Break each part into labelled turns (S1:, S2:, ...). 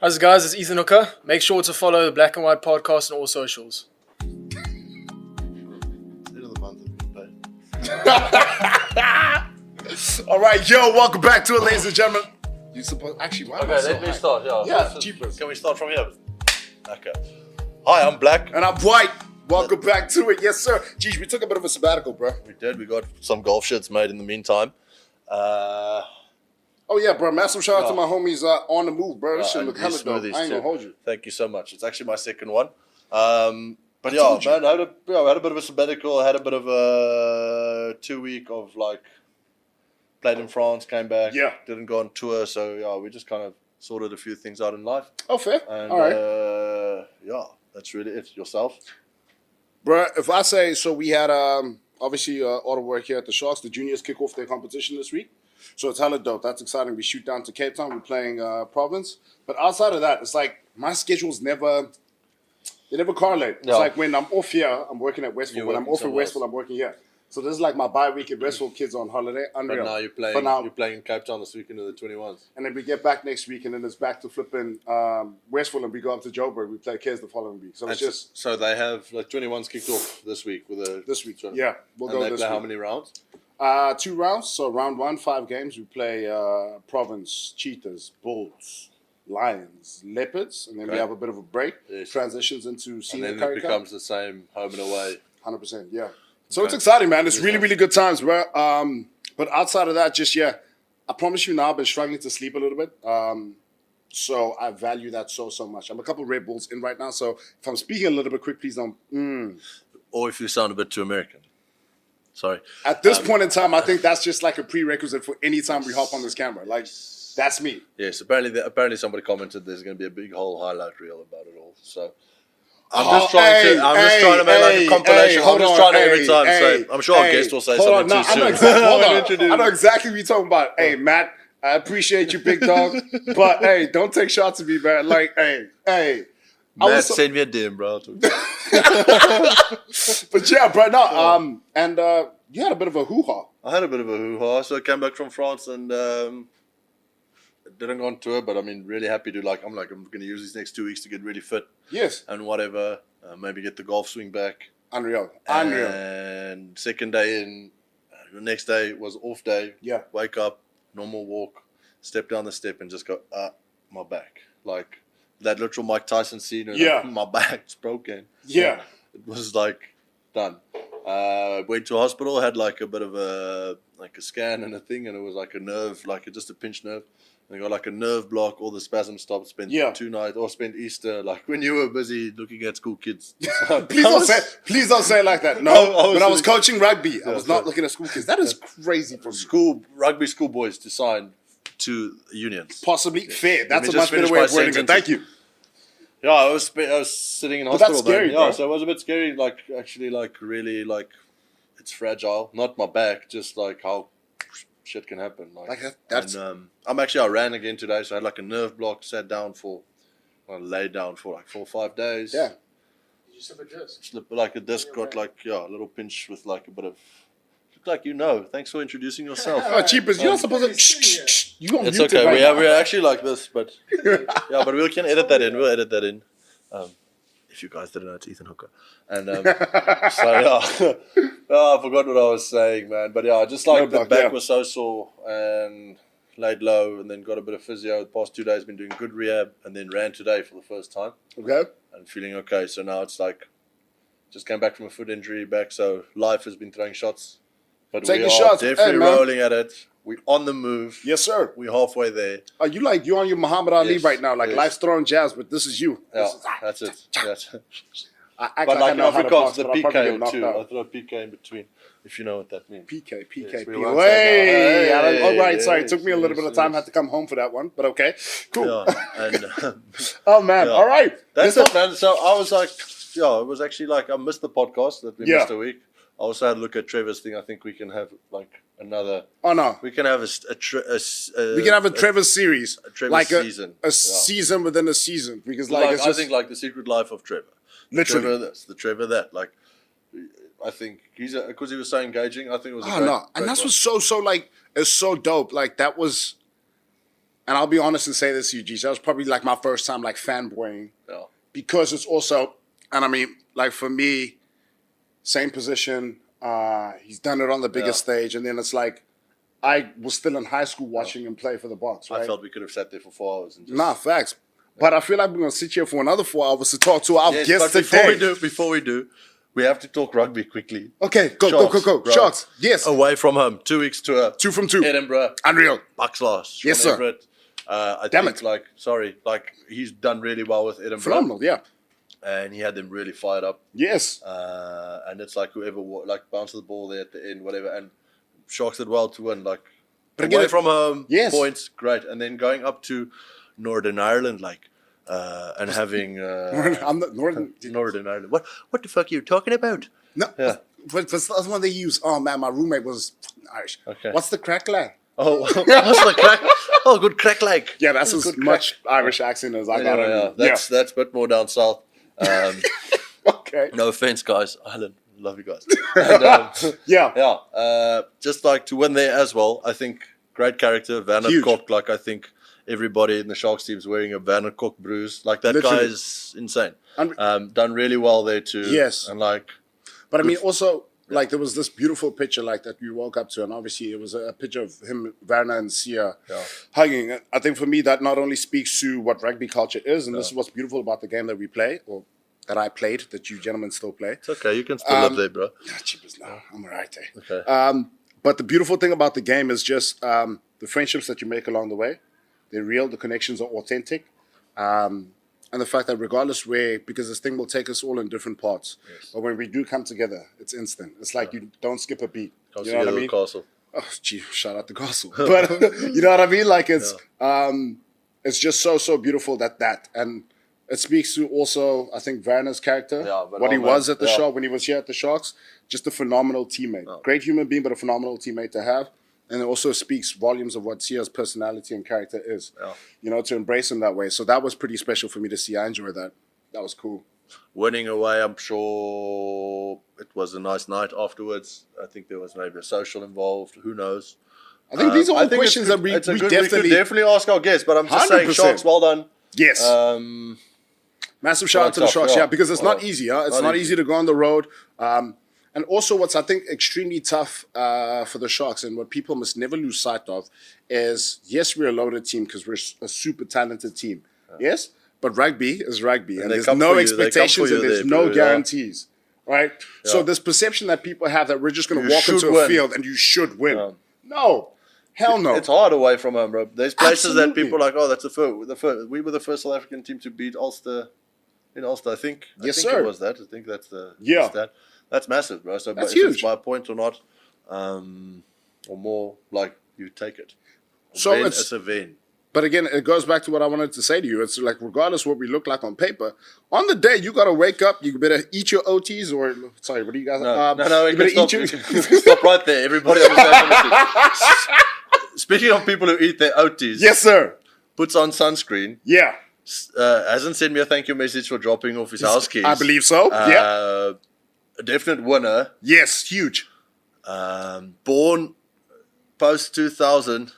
S1: How's it, guys? It's Ethan Hooker. Make sure to follow the Black and White Podcast on all socials.
S2: End of the month that we pay.
S3: All right, yo, welcome back to it, ladies and gentlemen. You supposed actually? Why am I
S2: Okay,
S3: so
S2: let me
S3: high?
S2: start.
S3: Yeah, cheapers.
S2: Can we start from here? Okay. Hi, I'm Black.
S3: And I'm White. Welcome back to it, yes sir. Geez, we took a bit of a sabbatical, bro.
S2: We did. We got some golf shirts made in the meantime.
S3: Oh yeah, bro. Massive shout out to my homies on the move, bro. This shit look hella dope.
S2: smoothies
S3: I ain't
S2: too.
S3: gonna hold you.
S2: Thank you so much. It's actually my second one. But yeah, man, I had a bit of a sabbatical. I had a bit of a 2 week of like played in France, came back, didn't go on tour, so yeah, we just kind of sorted a few things out in life.
S3: Oh, fair.
S2: And
S3: all right.
S2: yeah, that's really it. Yourself?
S3: Bro, if I say so, we had obviously all the work here at the Sharks. The juniors kick off their competition this week, so it's hella dope. That's exciting. We shoot down to Cape Town. We're playing Province, but outside of that, it's like my schedules never correlate. It's like when I'm off here, I'm working at Westville. When I'm off at Westville, I'm working here. So this is like my bye-week at Westville. Kids on holiday. Unreal.
S2: But now you're playing in Cape Town this weekend of the 21s.
S3: And then we get back next week, and then it's back to flipping Westville, and we go up to Joburg. We play Cairns the following week. So it's just
S2: so they have like 21s kicked off this week with a
S3: Yeah, we'll go
S2: they
S3: this
S2: play
S3: week.
S2: How many rounds?
S3: 2 rounds. So round 1, 5 games. We play Province, Cheetahs, Bulls, Lions, Leopards, and then we have a bit of a break.
S2: Yes.
S3: Transitions into senior
S2: And then it
S3: Currie
S2: becomes the same home and away.
S3: 100%, yeah. So it's exciting, man. It's really, really good times, bro. But outside of that, just, I promise you now, I've been struggling to sleep a little bit. So I value that so much. I'm a couple Red Bulls in right now, so if I'm speaking a little bit quick, please don't.
S2: Or if you sound a bit too American. Sorry.
S3: At this point in time, I think that's just like a prerequisite for any time we hop on this camera. Like, that's me.
S2: Yes, apparently somebody commented there's going to be a big whole highlight reel about it all. So I'm just trying to make like a compilation. I'm just trying to every time say. I'm sure our guest will say something too soon.
S3: I know exactly what you're talking about. Hey, Matt, I appreciate you, big dog. But hey, don't take shots at me, man. Like, hey.
S2: Matt, send me a DM, bro.
S3: But yeah, bro, no. And you had a bit of a hoo-ha.
S2: I had a bit of a hoo-ha. So I came back from France and didn't go on tour, but I mean, really happy to I'm going to use these next 2 weeks to get really fit.
S3: Yes.
S2: And whatever, maybe get the golf swing back.
S3: Unreal.
S2: And second day in, the next day was off day.
S3: Yeah.
S2: Wake up, normal walk, step down the step and just go, my back. Like that literal Mike Tyson scene. My back's broken.
S3: Yeah.
S2: It was like done. Went to hospital, had like a bit of a scan and a thing, and it was like a nerve, just a pinched nerve. And I got like a nerve block, all the spasm stopped, spent 2 nights, or spent Easter, like when you were busy looking at school kids.
S3: Please don't say it like that. No, when I was coaching rugby, I was not looking at school kids. That is crazy for me.
S2: Rugby school boys to sign to unions.
S3: Possibly fair. That's a much better way of wording it. Thank you.
S2: Yeah, I was sitting in hospital.
S3: That's scary, bro.
S2: So it was a bit scary. Really, it's fragile. Not my back, just like how shit can happen. I ran again today, so I had like a nerve block. I laid down for like 4 or 5 days.
S3: Yeah.
S1: Did you slip a disc?
S2: Like a disc got a little pinch with like a bit of. Like thanks for introducing yourself.
S3: Cheapers, you're not supposed to. You
S2: it's okay. We're actually like this, but but we can edit that in. We'll edit that in. If you guys didn't know, it's Ethan Hooker. And I forgot what I was saying, man. But just like the back was so sore and laid low, and then got a bit of physio. The past 2 days been doing good rehab, and then ran today for the first time.
S3: Okay.
S2: And feeling okay. So now it's like just came back from a foot injury back. So life has been throwing shots. But we are definitely rolling at it. We're on the move.
S3: Yes, sir.
S2: We're halfway there.
S3: You're on your Muhammad Ali right now. Life's throwing jabs, but this is you.
S2: Yeah, that's it.
S3: I act like I know how to box,
S2: the
S3: but I'll probably
S2: PK
S3: get
S2: or
S3: knocked
S2: two.
S3: out.
S2: I throw a PK in between, if you know what that means.
S3: PK.
S2: Yes, we won't say that.
S3: All right, sorry. It took me a little bit of time. I had to come home for that one, but okay. Cool.
S2: Yeah, and,
S3: oh, man. All right.
S2: That's it, man. So I was like, it was actually like I missed the podcast that we missed a week. I also had a look at Trevor's thing. I think we can have like another.
S3: Oh no!
S2: We can have
S3: we can have a Trevor series,
S2: a Trevor season,
S3: a season within a season. Because
S2: I think like the secret life of Trevor.
S3: Literally,
S2: Trevor this, the Trevor that. Like, I think because he was so engaging. I think it was.
S3: And that's what's so it's so dope. Like that was and I'll be honest and say this to you, G, that was probably like my first time like fanboying.
S2: Yeah.
S3: Because it's also, and I mean, like for me, same position. He's done it on the biggest stage, and then it's like I was still in high school watching him play for the Boks. Right?
S2: I felt we could have sat there for 4 hours and just...
S3: Nah, facts. But I feel like we're gonna sit here for another 4 hours to talk to our guests
S2: but
S3: today.
S2: before we do, we have to talk rugby quickly.
S3: Okay, go.
S2: Bro.
S3: Sharks, yes.
S2: Away from home, 2 weeks to
S3: 2 from 2.
S2: Edinburgh.
S3: Unreal.
S2: Bucks lost.
S3: Yes, sir.
S2: Everett. I
S3: Damn
S2: think,
S3: it.
S2: he's done really well with Edinburgh.
S3: Phenomenal, yeah.
S2: And he had them really fired up.
S3: Yes.
S2: And it's like whoever bounced the ball there at the end, whatever. And Sharks did well to win. Like,
S3: But
S2: away
S3: again,
S2: from home,
S3: yes.
S2: points, great. And then going up to Northern Ireland, and having
S3: I'm not Northern.
S2: Northern Ireland. What the fuck are you talking about?
S3: No,
S2: Yeah.
S3: but that's one they use. Oh man, my roommate was Irish.
S2: Okay.
S3: What's the crack like?
S2: Oh, what's the crack? Oh, good crack like.
S3: Yeah, that's as
S2: Good
S3: much Irish accent as I got.
S2: That's a bit more down south.
S3: Okay.
S2: No offense, guys. Ireland, love you guys. And,
S3: Yeah.
S2: just like to win there as well. I think great character, Van
S3: Huge.
S2: Kok. Like I think everybody in the Sharks team is wearing a Van Kok bruise. Like that
S3: Literally.
S2: guy is insane.
S3: And-
S2: Done really well there too.
S3: Yes.
S2: And like,
S3: But I mean, also, like, there was this beautiful picture, like, that you woke up to, and obviously it was a picture of him, Werner, and Sia hugging. I think for me, that not only speaks to what rugby culture is, and this is what's beautiful about the game that we play, or that I played, that you gentlemen still play.
S2: it's okay. You can still live there, bro.
S3: Cheapers now. I'm all right there.
S2: Okay.
S3: But the beautiful thing about the game is just the friendships that you make along the way. They're real. The connections are authentic. And the fact that regardless where, because this thing will take us all in different parts, but when we do come together, it's instant. It's like you don't skip a beat.
S2: Comes
S3: You know what I
S2: together
S3: mean?
S2: with Castle.
S3: Oh, gee, shout out to Castle. But you know what I mean? Like it's just so beautiful that and it speaks to also, I think, Werner's character,
S2: but
S3: what he was at the
S2: yeah.
S3: Shark when he was here at the Sharks. Just a phenomenal teammate. Great human being, but a phenomenal teammate to have. And it also speaks volumes of what Sia's personality and character is.
S2: Yeah.
S3: You know, to embrace him that way. So that was pretty special for me to see. I enjoyed that. That was cool.
S2: Winning away, I'm sure it was a nice night afterwards. I think there was maybe a social involved. Who knows?
S3: I think these are all
S2: I think
S3: questions that we
S2: could
S3: definitely...
S2: definitely ask our guests, but I'm just saying,
S3: 100%.
S2: Sharks, well done.
S3: Yes. Massive shout out to the Sharks, because it's not easy. It's not easy to go on the road. And also what's, I think, extremely tough for the Sharks and what people must never lose sight of is, yes, we're a loaded team because we're a super talented team. Yes? But rugby is rugby. And there's no expectations and there's no guarantees. Right? Yeah. So this perception that people have that we're just going to walk into a field and you should win. Yeah. No. Hell no.
S2: It's hard away from home, bro. There's places that people are like, oh, that's the first. We were the first South African team to beat Ulster in Ulster, I think.
S3: Yes,
S2: I think
S3: sir.
S2: It was that. I think that's the stat. That's massive, bro. So
S3: that's
S2: if
S3: huge.
S2: it's by a point or not, or more, like, you take it.
S3: So
S2: it's a win.
S3: But again, it goes back to what I wanted to say to you. It's like, regardless what we look like on paper, on the day, you got to wake up. You better eat your OTs or, sorry, what do you guys?
S2: No,
S3: you better
S2: stop,
S3: eat your...
S2: stop right there. Everybody understands. Speaking of people who eat their OTs.
S3: Yes, sir.
S2: Puts on sunscreen.
S3: Yeah.
S2: Hasn't sent me a thank you message for dropping off his house keys.
S3: I believe so. Yeah.
S2: A definite winner.
S3: Yes, huge.
S2: Born post 2000.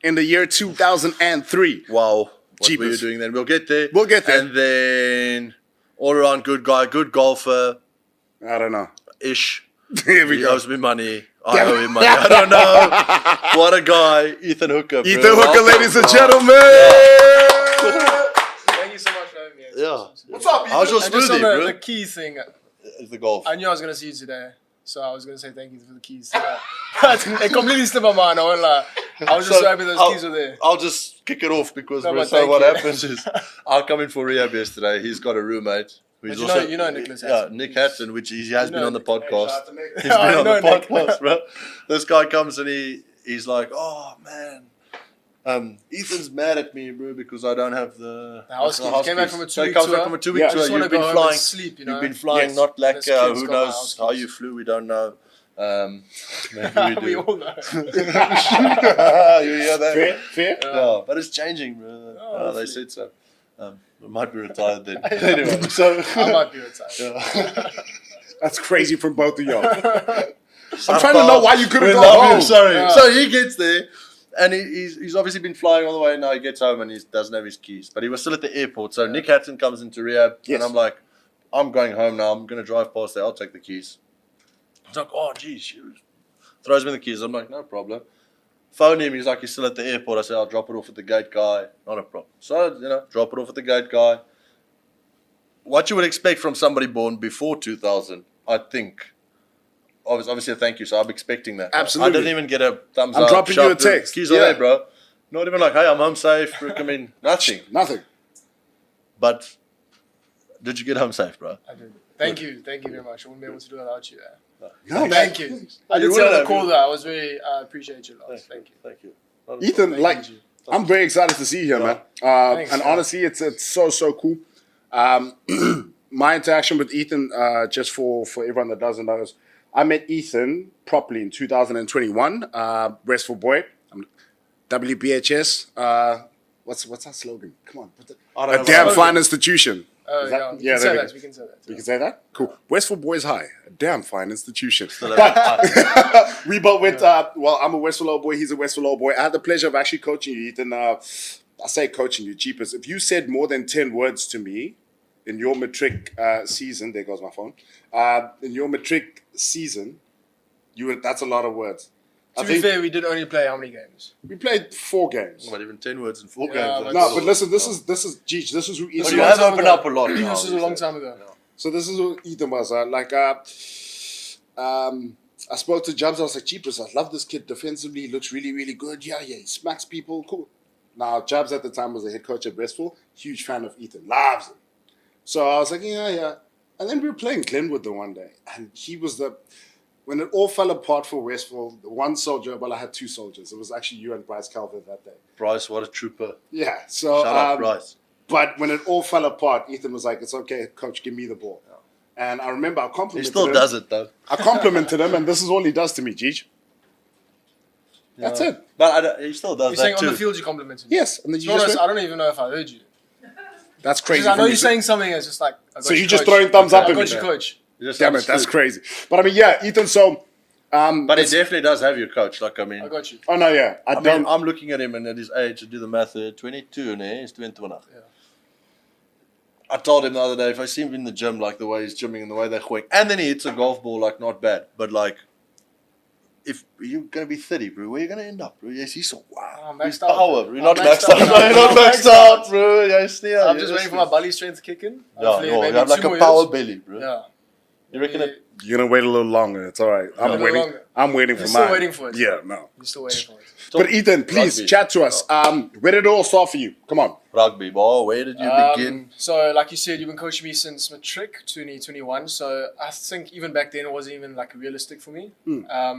S3: In the year 2003.
S2: Wow. What
S3: Jeepers.
S2: were you doing then? We'll get there.
S3: We'll get there.
S2: And then all around good guy, good golfer.
S3: I don't know.
S2: Ish.
S3: Here we
S2: He
S3: go.
S2: owes me money. I owe him money. I don't know. What a guy. Ethan Hooker. Bro.
S3: Ethan Hooker, ladies and gentlemen.
S1: Thank you so much for having me.
S2: Yeah.
S3: What's up,
S2: How's your
S1: And just on
S2: smoothie, bro?
S1: the key thing,
S2: It's the golf.
S1: I knew I was going to see you today. So I was going to say thank you for the keys. It completely slipped my mind. I won't lie. I was just so happy those keys were there.
S2: I'll just kick it off because
S1: No,
S2: bro,
S1: but
S2: so
S1: thank
S2: what
S1: you.
S2: happens is I'll come in for rehab yesterday. He's got a roommate. Who's
S1: But you know Nicholas Hatton.
S2: Nick Hatton, which he has been
S1: know
S2: on the
S1: Nick.
S2: podcast.
S3: Nick.
S2: He's been on the
S1: I know Nick.
S2: podcast, bro. This guy comes and he's like, oh man, Ethan's mad at me, bro, because I don't have the
S1: house keys. He came back from a
S2: So he
S1: 2-week
S2: comes back
S1: tour.
S2: from a 2-week
S3: Yeah.
S2: tour.
S1: Just wanna
S2: You've
S1: go
S2: been
S1: home
S2: flying.
S1: and sleep, you know?
S2: You've been flying,
S3: Yes.
S2: not like
S1: This kid's
S2: who
S1: got my
S2: knows
S1: house
S2: how
S1: keys.
S2: you flew. We don't know. Maybe we do.
S1: We all know.
S2: You hear that?
S3: Fair.
S2: Yeah, but it's changing, bro. They
S1: hopefully.
S2: said so. We might be retired then. Anyway, so
S1: I might be retired.
S3: That's crazy from both of y'all. I'm trying to know why you couldn't
S2: we
S3: go
S2: love
S3: home.
S2: you, sorry.
S1: Yeah.
S2: So he gets there, And he's obviously been flying all the way. Now he gets home and he doesn't have his keys. But he was still at the airport. So Nick Hatton comes into rehab.
S3: Yes.
S2: And I'm like, I'm going home now. I'm going to drive past there. I'll take the keys. He's like, oh, geez. Throws me the keys. I'm like, no problem. Phone him. He's like, he's still at the airport. I said, I'll drop it off at the gate guy. Not a problem. So, drop it off at the gate guy. What you would expect from somebody born before 2000, I think. Obviously, a thank you. So I'm expecting that.
S3: Absolutely.
S2: I didn't even get a thumbs up.
S3: I'm dropping you a
S2: shout,
S3: text.
S2: Keys are there, bro. Not even like, hey, I'm home safe. I mean, nothing.
S3: Nothing.
S2: But did you get home safe, bro?
S1: I did. Thank you very much. I wouldn't be able to do it without you.
S3: No,
S1: Thank you. I did say on the call though. I was very appreciate you, Lars. Thank you.
S2: Thank you.
S3: Ethan, I'm very excited to see you here, man.
S1: Thanks,
S3: and honestly, it's so cool. My interaction with Ethan, just for everyone that doesn't know, is I met Ethan properly in 2021. Restful Boy, WBHS. What's our slogan? Come on, a damn fine institution.
S1: Oh,
S3: yeah,
S1: we can say that. We can say that.
S3: We can say that? Cool. Westford Boys High, a damn fine institution. But we both went, well, I'm a Westford old boy, he's a Westford old boy. I had the pleasure of actually coaching you, Ethan. I say coaching you, jeepers. If you said more than 10 words to me in your matric season, there goes my phone, in your matric season, that's a lot of words.
S1: To be fair, we did only play how many games?
S3: We played 4 games.
S2: Not even 10 words in 4
S1: Yeah,
S2: games.
S3: No, but listen, this is Geech, this is who Ethan
S2: So
S3: was.
S2: you have opened up a lot.
S1: This was a long time ago.
S3: So this is who Ethan was. I spoke to Jabs. I was like, Jeepers, I love this kid defensively. He looks really, really good. Yeah, he smacks people. Cool. Now, Jabs at the time was the head coach at Westfall. Huge fan of Ethan. Loves him. So I was like, yeah. And then we were playing Glenwood the one day. And he was when it all fell apart for Westfall, the one soldier, well, I had 2 soldiers. It was actually you and Bryce Calvert that day.
S2: Bryce, what a trooper.
S3: Yeah. So,
S2: Shout out Bryce.
S3: But when it all fell apart, Ethan was like, it's okay, coach, give me the ball. Yeah. And I remember I complimented him.
S2: He still does it, though.
S3: I complimented him, and this is all he does to me, Jeech. That's it.
S2: But he still does
S1: You're
S2: that
S1: saying
S2: too.
S1: on the field you complimented me?
S3: Yes. And then
S1: To
S3: you
S1: be honest,
S3: just
S1: I don't even know if I heard you.
S3: that's crazy.
S1: Because I know
S3: from
S1: you're saying something that's just like, I got
S3: So
S1: you,
S3: you're just
S1: coach.
S3: throwing thumbs up
S1: I
S3: at
S1: got
S3: me.
S1: you, coach.
S2: You just
S3: Damn it, that's
S2: understood.
S3: crazy. But I mean, yeah, Ethan, so...
S2: But he definitely does have your coach. Like, I mean...
S1: I got you.
S3: Oh, no, yeah. I don't...
S2: I'm looking at him and at his age, to do the math, 22, and he's 21.
S1: Yeah.
S2: I told him the other day, if I see him in the gym, like the way he's gymming and the way they're going, and then he hits a golf ball, like, not bad. But, like, if you're going to be 30, bro, where are you going to end up, bro? Yes, he's so, wow.
S1: I'm
S2: He's
S1: maxed out.
S2: power, bro.
S1: I'm
S2: Not maxed
S1: maxed
S2: out.
S1: out.
S2: No, you're not
S1: I'm
S2: maxed
S1: maxed
S2: out,
S1: out.
S2: bro. Yes, yeah.
S1: I'm just waiting for my belly strength to kick in.
S2: Yeah,
S1: Hopefully,
S2: you
S1: maybe
S2: have
S1: 2
S2: like a
S1: more
S2: power
S1: years.
S2: belly, bro.
S1: Yeah.
S2: You reckon it?
S3: You're going to wait a little longer. It's all right.
S1: A little longer.
S3: I'm waiting for
S1: You're
S3: mine.
S1: still waiting for it.
S3: Yeah, no.
S1: You're still waiting for it.
S3: But Ethan, please,
S2: Rugby.
S3: chat to us. Where did it all start for you? Come on.
S2: Rugby, ball. Where did you begin?
S1: So, like you said, you've been coaching me since matric 2021. So, I think even back then it wasn't even like realistic for me. I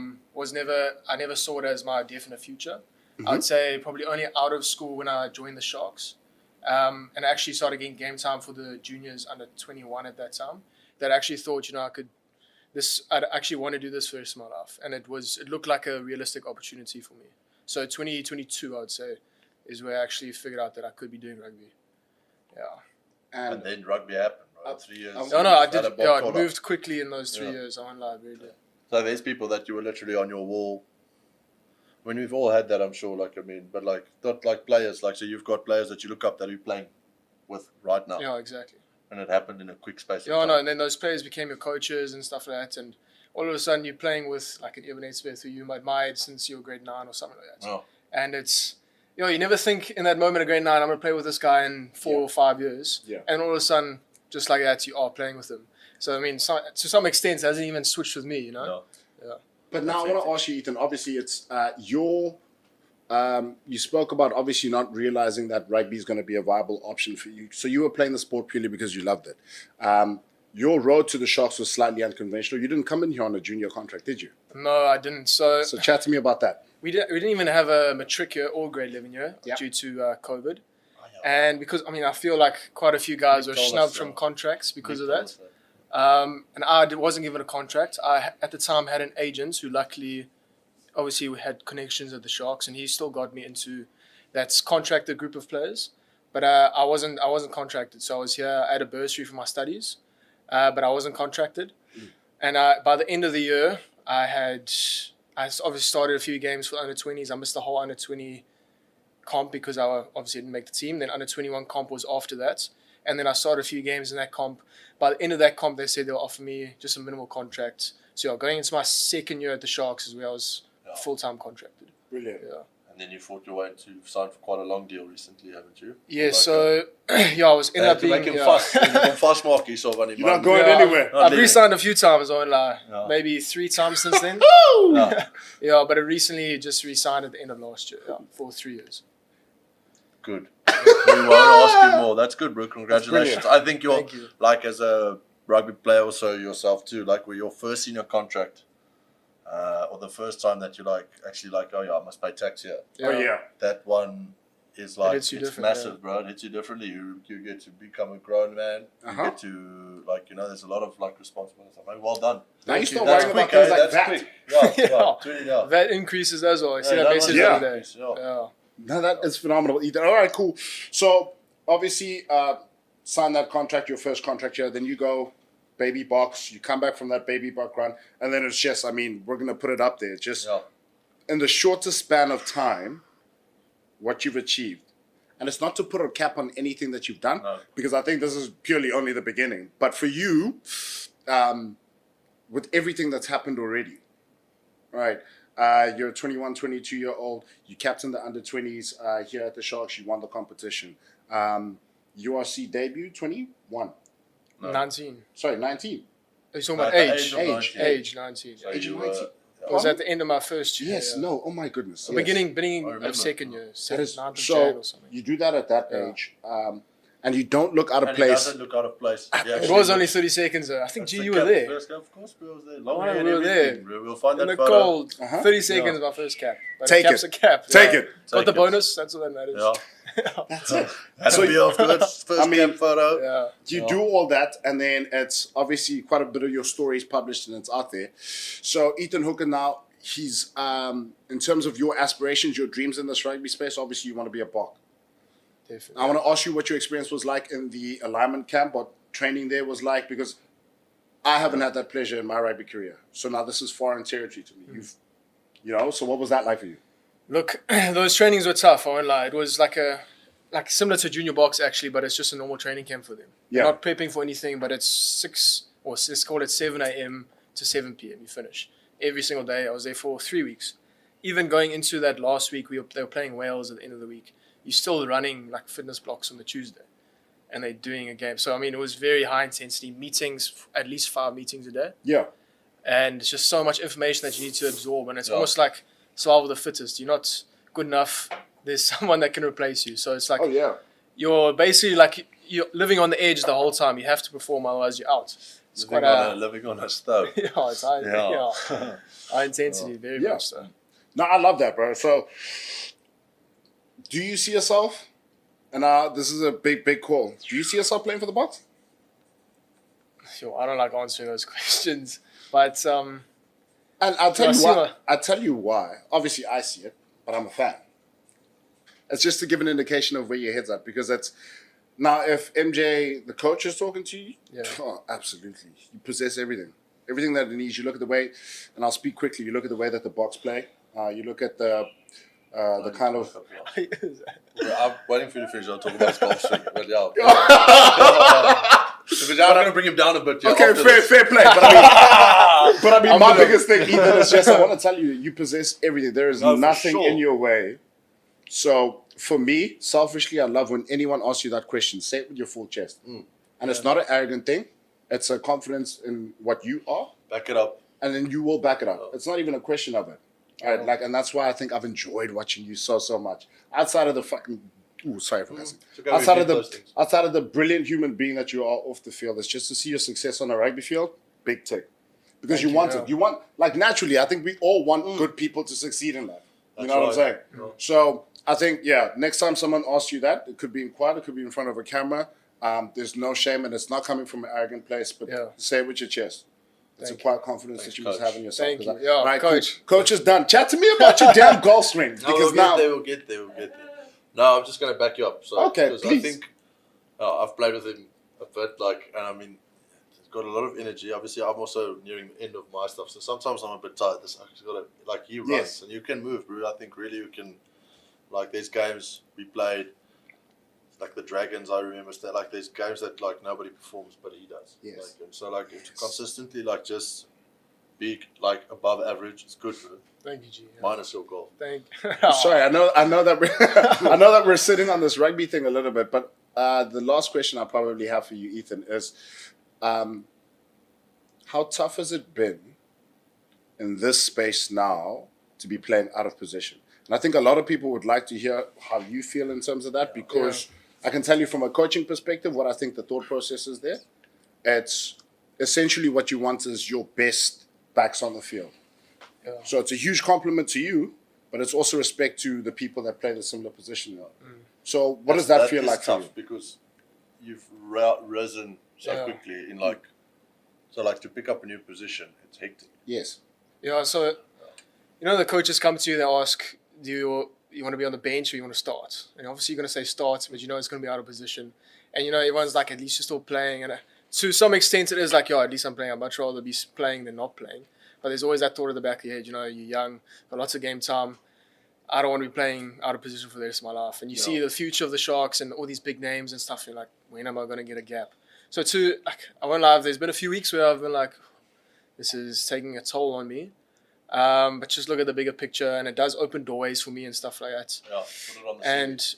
S1: never saw it as my definite future. I'd say probably only out of school when I joined the Sharks, and I actually started getting game time for the juniors under 21 at that time. That I actually thought, I'd actually want to do this for the rest of my life, and it looked like a realistic opportunity for me. So 2022, I would say, is where I actually figured out that I could be doing rugby. Yeah.
S2: And then rugby happened, right? 3 years.
S1: I did.
S2: Had a
S1: Yeah,
S2: Boks
S1: it moved quickly in those 3 years. I won't lie, very did.
S2: So there's people that you were literally on your wall. I mean, we've all had that, I'm sure. But not like players. Like, so you've got players that you look up that you're playing with right now.
S1: Yeah, exactly.
S2: And it happened in a quick space of
S1: Yeah,
S2: time.
S1: no, and then those players became your coaches and stuff like that, and all of a sudden you're playing with like an Evan Smith who you admired since you were grade 9 or something like that.
S2: Oh.
S1: And it's, you never think in that moment of grade 9, I'm going to play with this guy in 4 or 5 years.
S3: Yeah.
S1: And all of a sudden, just like that, you are playing with him. So, I mean, to some extent, it hasn't even switched with me,
S2: No.
S1: Yeah.
S3: But now I want to ask you, Ethan, obviously it's you spoke about obviously not realizing that rugby is going to be a viable option for you. So you were playing the sport purely because you loved it. Your road to the Sharks was slightly unconventional. You didn't come in here on a junior contract, did you?
S1: No, I didn't. So
S3: chat to me about that.
S1: we didn't even have a matric year or grade 11 year due to COVID. And because, I feel like quite a few guys were snubbed from contracts because of that. And I wasn't given a contract. I, at the time, had an agent who luckily, obviously, we had connections at the Sharks, and he still got me into that contracted group of players. But I wasn't contracted, so I was here. I had a bursary for my studies, but I wasn't contracted. And by the end of the year, I obviously started a few games for under 20s. I missed the whole under 20 comp because I obviously didn't make the team. Then under 21 comp was after that. And then I started a few games in that comp. By the end of that comp, they said they'll offer me just a minimal contract. So yeah, going into my second year at the Sharks is where I was full-time contracted.
S3: Brilliant.
S1: Yeah.
S2: And then you fought your way to sign for quite a long deal recently, haven't you?
S1: Yeah, so I was ended up
S2: to
S1: being
S2: make him fast mark you saw
S3: You're not going anywhere.
S1: I've re-signed a few times, I won't lie. Maybe 3 times since then. Yeah, but I recently just re-signed at the end of last year for 3 years.
S2: Good. We won't ask you more. That's good, bro. Congratulations. I think
S1: Thank you.
S2: like as a rugby player, also yourself too, like with your first senior contract, or the first time that you're like actually like, oh yeah, I must pay tax here.
S3: Oh yeah.
S2: That one is like it's massive, bro. It hits you differently. You get to become a grown man. You get to like there's a lot of like responsibilities. I'm like, well done.
S3: Now you start worrying about things like that.
S1: That increases as well. I see that message every day. Yeah.
S3: No, that is phenomenal, Ethan. All right, cool. So obviously, sign that contract, your first contract here. Then you go baby Boks. You come back from that baby Bok run, and then it's just, I mean, we're gonna put it up there. Just in the shortest span of time, what you've achieved, and it's not to put a cap on anything that you've done, because I think this is purely only the beginning. But for you, with everything that's happened already, right? You're a 21, 22-year-old. You captained the under-20s here at the Sharks. You won the competition. URC debut, 21?
S1: No. 19.
S3: Sorry, 19.
S1: Are you talking about age?
S3: Age,
S1: 19.
S2: So
S3: age of 19.
S1: It was at the end of my first year.
S3: Yes, no, oh my goodness.
S1: Beginning of second year.
S3: That is,
S1: 9th of
S3: so
S1: Jan or something.
S3: you do that at that age, and you don't look out of
S2: And
S3: place.
S2: it doesn't look out of place.
S1: It was only 30 seconds though. I think, G, you were there.
S2: First cap, of course, we were there.
S1: We were there.
S2: We'll find
S1: In
S2: that
S1: the
S2: photo.
S1: cold. 30 seconds my first cap. But
S3: Take
S1: a cap's
S3: it.
S1: a cap.
S3: Take it.
S1: Got
S2: Take
S1: the
S2: it.
S1: bonus. That's all that matters.
S2: Yeah.
S3: That's it.
S2: That'll be afterwards. First cap photo.
S1: Yeah.
S3: You do all that, and then it's obviously quite a bit of your story is published and it's out there. So Ethan Hooker now, he's in terms of your aspirations, your dreams in this rugby space, obviously you want to be a Bok.
S1: Definitely.
S3: I want to ask you what your experience was like in the alignment camp, what training there was like, because I haven't had that pleasure in my rugby career. So now this is foreign territory to me. So what was that like for you?
S1: Look, those trainings were tough, I won't lie. It was like similar to junior Boks actually, but it's just a normal training camp for them.
S3: Yeah.
S1: Not prepping for anything, but it's let's call it 7 a.m. to 7 p.m. You finish. Every single day. I was there for 3 weeks. Even going into that last week, they were playing Wales at the end of the week. You're still running like fitness blocks on the Tuesday. And they're doing a game. So, I mean, it was very high intensity. Meetings, at least 5 meetings a day.
S3: Yeah.
S1: And it's just so much information that you need to absorb. And it's almost like survival of the fittest. You're not good enough. There's someone that can replace you. So it's like you're basically like you're living on the edge the whole time. You have to perform, otherwise you're out. It's
S2: living on a stove.
S1: It's high, high intensity, very much so.
S3: No, I love that, bro. So do you see yourself, and this is a big call, do you see yourself playing for the Boks?
S1: Sure, I don't like answering those questions, but
S3: and I'll tell you why. I'll tell you why. Obviously, I see it, but I'm a fan. It's just to give an indication of where your head's at, because it's now if MJ, the coach, is talking to you, absolutely, you possess everything that it needs. You look at the way, and I'll speak quickly. You look at the way that the Boks play. You look at the kind of.
S2: I'm waiting for you to finish. I'll talk about his golf swing. But I'm going to bring him down a bit.
S3: Okay, fair play. But I mean, my biggest thing, Ethan, is just I want to tell you, you possess everything. There is nothing in your way. So for me, selfishly, I love when anyone asks you that question. Say it with your full chest. And it's not an arrogant thing. It's a confidence in what you are.
S2: Back it up.
S3: And then you will back it up. It's not even a question of it. Right? And that's why I think I've enjoyed watching you so much. Outside of the fucking sorry for cussing. Outside of the brilliant human being that you are off the field, it's just to see your success on a rugby field, big tick. Because you want it. You want, like, naturally, I think we all want good people to succeed in life. You know what I'm saying? So I think, next time someone asks you that, it could be in quiet, it could be in front of a camera. There's no shame, and it's not coming from an arrogant place, but say it with your chest. It's a quiet confidence that you must have in yourself.
S1: Thank you. Yeah,
S3: right,
S1: coach.
S3: Coach is done. Chat to me about your damn golf swing. Because
S2: we'll get there. No, I'm just going to back you up. So,
S3: okay,
S2: because
S3: please.
S2: I think I've played with him a bit, and I mean, got a lot of energy. Obviously, I'm also nearing the end of my stuff, so sometimes I'm a bit tired. This actually got to, like, he runs
S3: Yes.
S2: and you can move, bro. I think really you can, like, there's games we played, like the Dragons. I remember like there's games that like nobody performs, but he does.
S3: Yes.
S2: Like, and so like to consistently like just be like above average. It's good, bro.
S1: Thank you, G. Yeah.
S2: Minus your goal.
S1: Thank
S3: Sorry, I know that I know that we're sitting on this rugby thing a little bit, but the last question I probably have for you, Ethan, is how tough has it been in this space now to be playing out of position? And I think a lot of people would like to hear how you feel in terms of that, because I can tell you from a coaching perspective what I think the thought process is there. It's essentially what you want is your best backs on the field.
S1: Yeah.
S3: So it's a huge compliment to you, but it's also respect to the people that play the similar position. So what does that feel like for you?
S2: tough because you've risen so quickly in like, so like to pick up a new position, it's hectic.
S3: Yes.
S1: Yeah, so, the coaches come to you, they ask, do you want to be on the bench or you want to start? And obviously you're going to say start, but it's going to be out of position. And, everyone's like, at least you're still playing. And to some extent it is like, at least I'm playing. I'd much rather be playing than not playing. But there's always that thought at the back of your head, you're young, got lots of game time. I don't want to be playing out of position for the rest of my life. And you see the future of the Sharks and all these big names and stuff. You're like, when am I going to get a gap? So I won't lie, there's been a few weeks where I've been like, this is taking a toll on me. But just look at the bigger picture, and it does open doorways for me and stuff like that.
S2: Yeah, put it on the
S1: And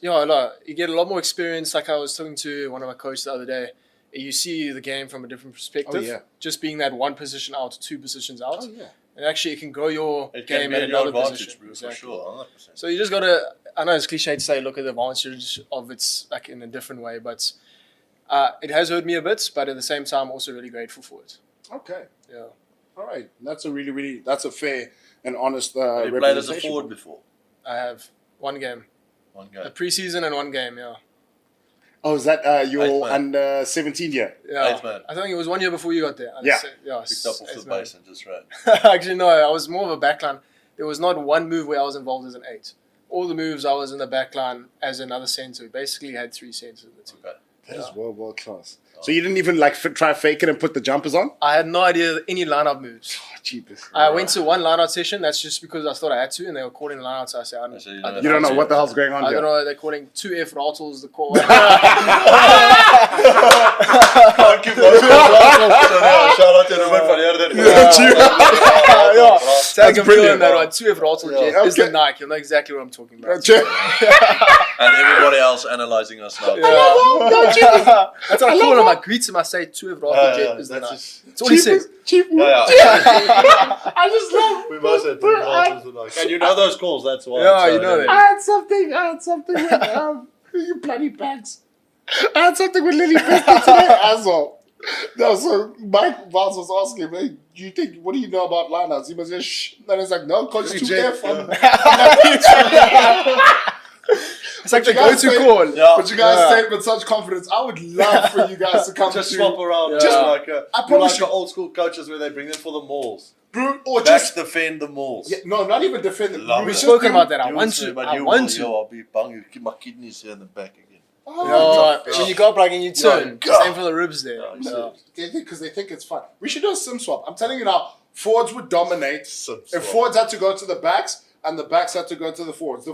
S1: you get a lot more experience. Like I was talking to one of my coaches the other day, you see the game from a different perspective.
S3: Oh, yeah.
S1: Just being that one position out, two positions out.
S3: Oh, yeah.
S1: And actually, it can grow your
S2: It
S1: game
S2: can be
S1: at
S2: in your
S1: another
S2: advantage,
S1: position.
S2: bro,
S1: Exactly.
S2: for sure, 100%.
S1: So you just got to, I know it's cliche to say, look at the advantage of it like in a different way, but it has hurt me a bit, but at the same time, I'm also really grateful for it.
S3: Okay.
S1: Yeah.
S3: All right. That's a fair and honest
S2: Have you played as a forward before?
S1: I have one game.
S2: One
S1: A
S2: game.
S1: preseason and one game, yeah.
S3: Oh, is that your
S2: Eighth man.
S3: under 17 year?
S1: Yeah.
S2: Eighth man.
S1: I think it was 1 year before you got there.
S3: Yeah.
S2: Picked up off the base and just ran.
S1: Actually, no, I was more of a backline. There was not one move where I was involved as an 8. All the moves I was in the backline as another centre. We basically had 3 centres in the team.
S2: Okay.
S3: That is world class. So you didn't even try fake it and put the jumpers on?
S1: I had no idea any line-out moves.
S3: Oh, cheapest.
S1: I went to one line-out session. That's just because I thought I had to, and they were calling line-out. So I said,
S2: You
S3: You don't know what the hell's going on
S1: I
S3: here.
S1: don't know. They're calling 2F Rattles the call.
S2: Thank you, bro. Shout out to everyone for
S1: Tag him
S3: brilliant.
S1: that one. 2F Rattle
S2: Yeah.
S1: is the
S3: Okay.
S1: Nike. You'll know exactly what I'm talking about.
S2: And everybody else analysing us now.
S1: That's what I call him. I greet him. I say 2F Rattle Jet is the Nike. That's all he says.
S3: Cheap.
S2: Yeah.
S3: I just love.
S2: We must have two Raltons and like. And you know those calls, that's why.
S1: Yeah, you know that.
S3: I had something with you bloody bags. I had something with Lily Biscuit today as well. No, so Mike Vance was asking me, what do you know about lineouts? He was just shh. And it's like, no, coach 2F.
S1: It's like the
S3: guys
S1: go-to
S3: say-
S1: call.
S2: Yeah.
S3: But you guys say it with such confidence. I would love for you guys to come
S2: Just
S3: to
S2: swap around.
S1: Yeah.
S2: Just
S1: I
S2: like
S3: promise
S2: like
S3: you-
S2: the old school coaches where they bring them for the malls.
S3: Bro, or
S2: Just
S3: just
S2: defend the malls.
S3: yeah, no, not even defend it.
S2: Love
S1: We've
S2: it.
S1: spoken about that. I
S2: You
S1: want
S2: will say,
S1: to.
S2: but
S1: I
S2: you
S1: want
S2: will,
S1: to.
S2: yo, I'll be bang. You keep my kidneys here in the back again.
S3: Oh,
S1: When you go up like and you turn,
S2: Yeah.
S1: just aim for the ribs there.
S2: Yeah,
S1: Yeah.
S3: because they think it's fun. We should do a sim swap. I'm telling you now, forwards would dominate.
S2: Sim
S3: If
S2: swap.
S3: forwards had to go to the backs and the backs had to go to the forwards,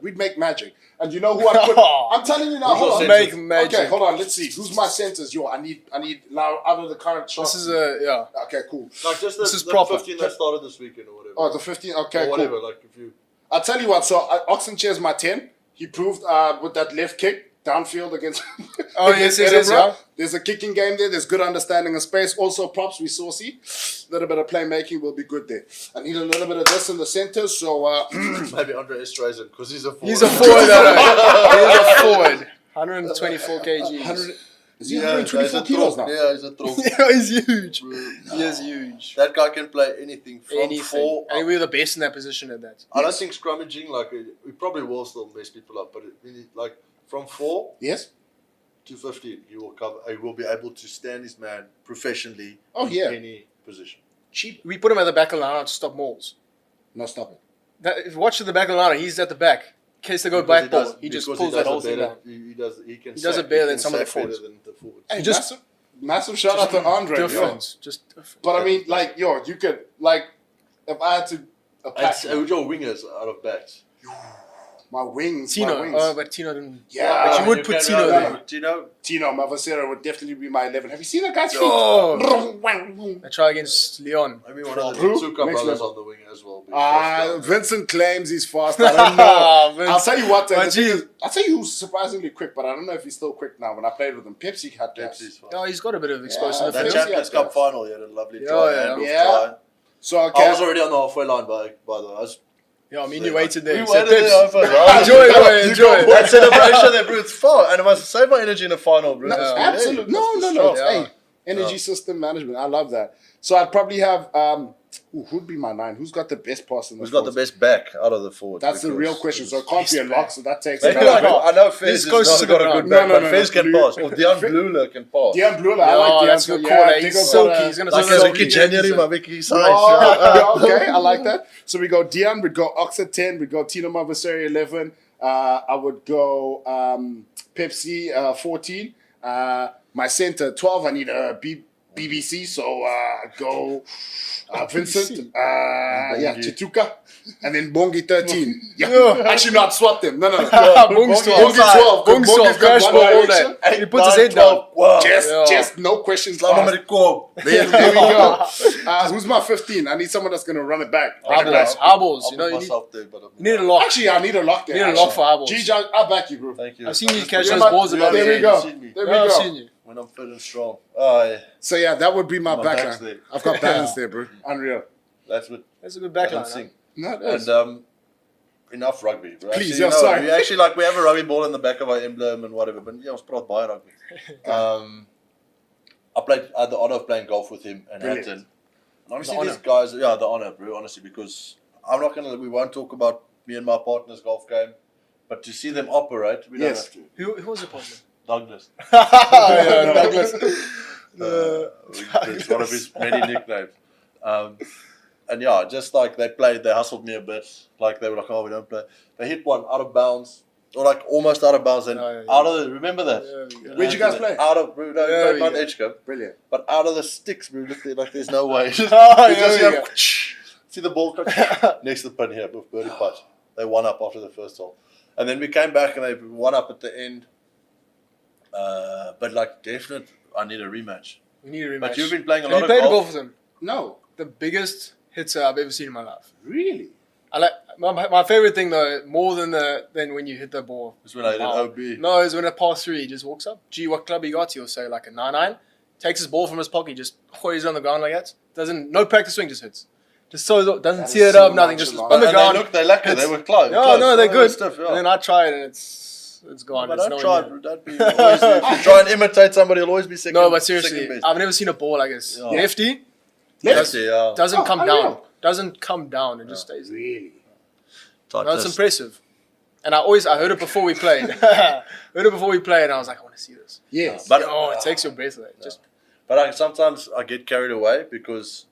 S3: we'd make magic. And you know who I put? I'm telling you now.
S2: Who's
S3: Hold
S2: your
S3: on.
S2: centers?
S1: Make magic.
S3: Okay, hold on. Let's see. Who's my centers? Yo, I need now out of the current shots.
S1: This is a
S3: Okay, cool.
S2: Like just
S1: This is
S2: the
S1: proper.
S2: 15 that started this weekend or whatever.
S3: Oh, the 15. Okay,
S2: or whatever.
S3: cool.
S2: Like if you.
S3: I'll tell you what. So Oxenchair's my 10. He proved with that left kick downfield against.
S1: Oh,
S3: against
S1: yes,
S3: Edinburgh.
S1: yeah.
S3: There's a kicking game there. There's good understanding of space. Also, props we saucy. A little bit of playmaking will be good there. I need a little bit of this in the center. So
S2: Maybe Andre Esterhazen because he's a forward.
S1: He's a forward. He's a forward. 124 kgs.
S3: is he 124 kilos now?
S2: Yeah, he's a throw.
S1: Yeah, he's huge. He is huge.
S2: That guy can play anything from
S1: Anything.
S2: 4
S1: And
S2: up.
S1: we're the best in that position at that.
S2: I don't think scrummaging, like, we probably will still mess people up, but like from 4
S3: Yes.
S2: to 15, he will cover. He will be able to stand his man professionally
S3: Oh,
S2: in
S3: yeah.
S2: any position.
S3: Cheap.
S1: We put him at the back of the line to stop mauls.
S3: No, stop it.
S1: If you watch the back of the line, he's at the back. In case they go
S2: Because
S1: back ball, he just
S2: because
S1: pulls that
S2: does
S1: whole
S2: it
S1: thing
S2: better.
S1: down.
S2: He does. He can.
S1: He does
S2: sack.
S1: it better
S2: He
S1: than
S2: can
S1: some of the
S2: sack better
S1: forwards.
S2: than the forwards.
S3: Hey,
S1: just-
S3: massive, massive shout out to Andre.
S1: Different. Just different.
S3: But I mean, like, you could, like, if I had to
S2: Who's your wingers out of backs?
S3: my wings.
S1: Tino.
S3: My wings.
S1: Oh, but Tino didn't.
S3: Yeah.
S1: But you would put Tino there.
S2: Tino,
S3: Mavasera would definitely be my 11. Have you seen that guy's feet?
S1: Oh. I try against Leon.
S2: maybe one of the
S3: Who?
S2: Tsuka
S3: Next
S2: brothers
S3: level.
S2: on the wing as well.
S3: Vincent claims he's fast. I don't know.
S1: Vince.
S3: I'll tell you what.
S1: But
S3: I'll tell you who's surprisingly quick, but I don't know if he's still quick now. When I played with him, Pepsi had gas.
S2: Pepsi's fine.
S1: Oh, he's got a bit of exposure.
S3: Yeah,
S1: to
S2: That
S1: the
S3: Pepsi
S1: field.
S2: Champions
S3: had
S2: Cup
S3: gas.
S2: final, he had a lovely
S1: Yeah,
S2: try.
S1: yeah.
S2: And
S3: Yeah.
S2: try.
S3: So
S2: I was already on the halfway line, by the way.
S1: Yeah, I mean, you waited there.
S2: We
S1: So
S2: waited there
S1: Pips,
S2: for us.
S1: enjoy it, boy, enjoy it.
S2: That celebration there, bro, it's fun. And it must save my energy in the final, bro.
S3: No,
S2: It's
S3: absolutely.
S2: really-
S3: No.
S2: it's
S3: It's,
S1: Yeah.
S3: hey, energy system management. I love that. So I'd probably have who'd be my 9? Who's got the best pass in the
S2: Who's got the
S3: forwards?
S2: best back out of the forwards?
S3: That's the real question. So it can't be a lock. So that takes.
S2: Maybe
S3: another-
S2: like, I know Fez
S1: This goes
S2: has
S1: to
S2: not
S1: the
S2: got a
S1: ground.
S2: good back,
S3: No,
S2: but
S3: no,
S2: Fez
S3: no.
S2: can pass. Or Dion Blula can pass.
S3: Dion Blula. I
S1: Yeah,
S3: like
S1: that's a
S3: Dion
S1: good
S3: Blula.
S1: call.
S3: Yeah,
S1: He's
S3: Diggle
S1: silky.
S3: got a-
S1: He's gonna
S2: Like
S1: say
S2: a
S1: silky.
S2: Ricky January, my Vicky size.
S3: Oh, okay, I like that. So we go Dion, we'd go Oxa 10, we'd go Tino Mavaseri 11. I would go Pepsi 14. My center 12. I need a BBC, so go Vincent. Chituka. And then Bongi 13. Yeah. Actually, not swap them. No.
S1: Bong's 12.
S3: Bongi 12.
S1: Bong's 12. Crash ball all day. He puts his head down.
S2: Wow.
S3: Just no questions
S2: Laat hom
S3: asked.
S2: met die kop.
S3: There we go. Who's my 15? I need someone that's going to run it back.
S1: Eyeballs. You know,
S2: I'll
S1: you
S2: put myself there, but
S1: need a lock.
S3: Actually, I need a lock there.
S1: You need a lock for eyeballs.
S3: Gigi, I'll back you, bro.
S2: Thank you.
S1: I've seen you
S2: Just
S1: catch
S2: put
S1: those
S2: my-
S1: balls above
S3: There
S1: the
S3: we
S1: head.
S3: go.
S2: You've seen me.
S3: There we
S1: Yeah, I've
S3: go.
S1: seen you.
S2: When I'm fit and strong. Oh,
S3: So yeah, that would be my
S2: My back's
S3: backline.
S2: there.
S3: I've got balance there, bro. Unreal.
S2: that's what
S1: That's a good
S2: I don't
S1: backline.
S2: sing.
S3: No, it is.
S2: And enough rugby. Bro.
S3: Please,
S2: Actually,
S3: yeah, sorry.
S2: We actually we have a rugby ball in the back of our emblem and whatever. But yeah, ons praat baie rugby. I had the honor of playing golf with him and
S3: Brilliant.
S2: Hampton. And honestly,
S1: The
S2: these guys, the honor, bro. Honestly, because we won't talk about me and my partner's golf game, but to see them operate, we
S3: Yes.
S2: don't have to.
S1: Who was the partner?
S2: Douglas.
S1: Yeah, Douglas.
S2: It's one of his many nicknames. And yeah, just like they hustled me a bit. Like they were like, oh, we don't play. They hit one out of bounds, or like almost out of bounds, and remember that?
S1: Yeah.
S3: Where'd you guys play?
S2: Out of, bro, no, we
S1: Yeah,
S2: played
S1: we
S2: Mount
S1: go.
S2: Edgecombe,
S3: Brilliant.
S2: but out of the sticks, bro, like there's no way. You
S1: Oh,
S2: just
S1: yeah,
S2: hear
S1: yeah.
S2: see the ball come next to the pin here with birdie putt. They won up after the first hole, and then we came back and they won up at the end. But like, definite, I need a rematch.
S1: We need a rematch.
S2: But you've been playing a
S1: Have
S2: lot
S1: you
S2: of
S1: played
S2: golf.
S1: golf with him?
S3: No,
S1: The biggest hitter I've ever seen in my life.
S3: really.
S1: I like my favorite thing though, more than when you hit the ball.
S2: It's when I did
S1: Wow.
S2: OB.
S1: No, it's when a par 3 he just walks up. Gee, what club you got? He'll say like a 9-9. Takes his ball from his pocket, just hoys it on the ground like that. No practice swing, just hits. Just so doesn't
S3: That is
S1: tear it
S3: so
S1: up, nothing. Just
S3: nonchalant.
S1: on the
S2: And
S1: ground.
S2: they're lucky. They were close.
S1: Yeah,
S2: close.
S1: no, they're
S2: They were
S1: good.
S2: stiff, yeah.
S1: And then I try it and it's gone.
S2: But
S1: It's
S2: don't
S1: nowhere
S2: try,
S1: near.
S2: bro. Don't be always, if you try and imitate somebody, you'll always be second.
S1: No, but
S2: second
S1: seriously,
S2: best.
S1: I've never seen a ball like this.
S2: Yeah.
S1: Lefty
S2: Lefty, yeah.
S1: doesn't
S3: Oh,
S1: come
S3: unreal.
S1: down. Doesn't come down. It just stays there.
S3: Really.
S2: Tight
S1: No, it's
S2: list.
S1: impressive. And I heard it before we played. Heard it before we played, and I was like, I want to see this.
S3: Yes.
S2: But
S1: It takes your breath away. Just
S2: sometimes I get carried away because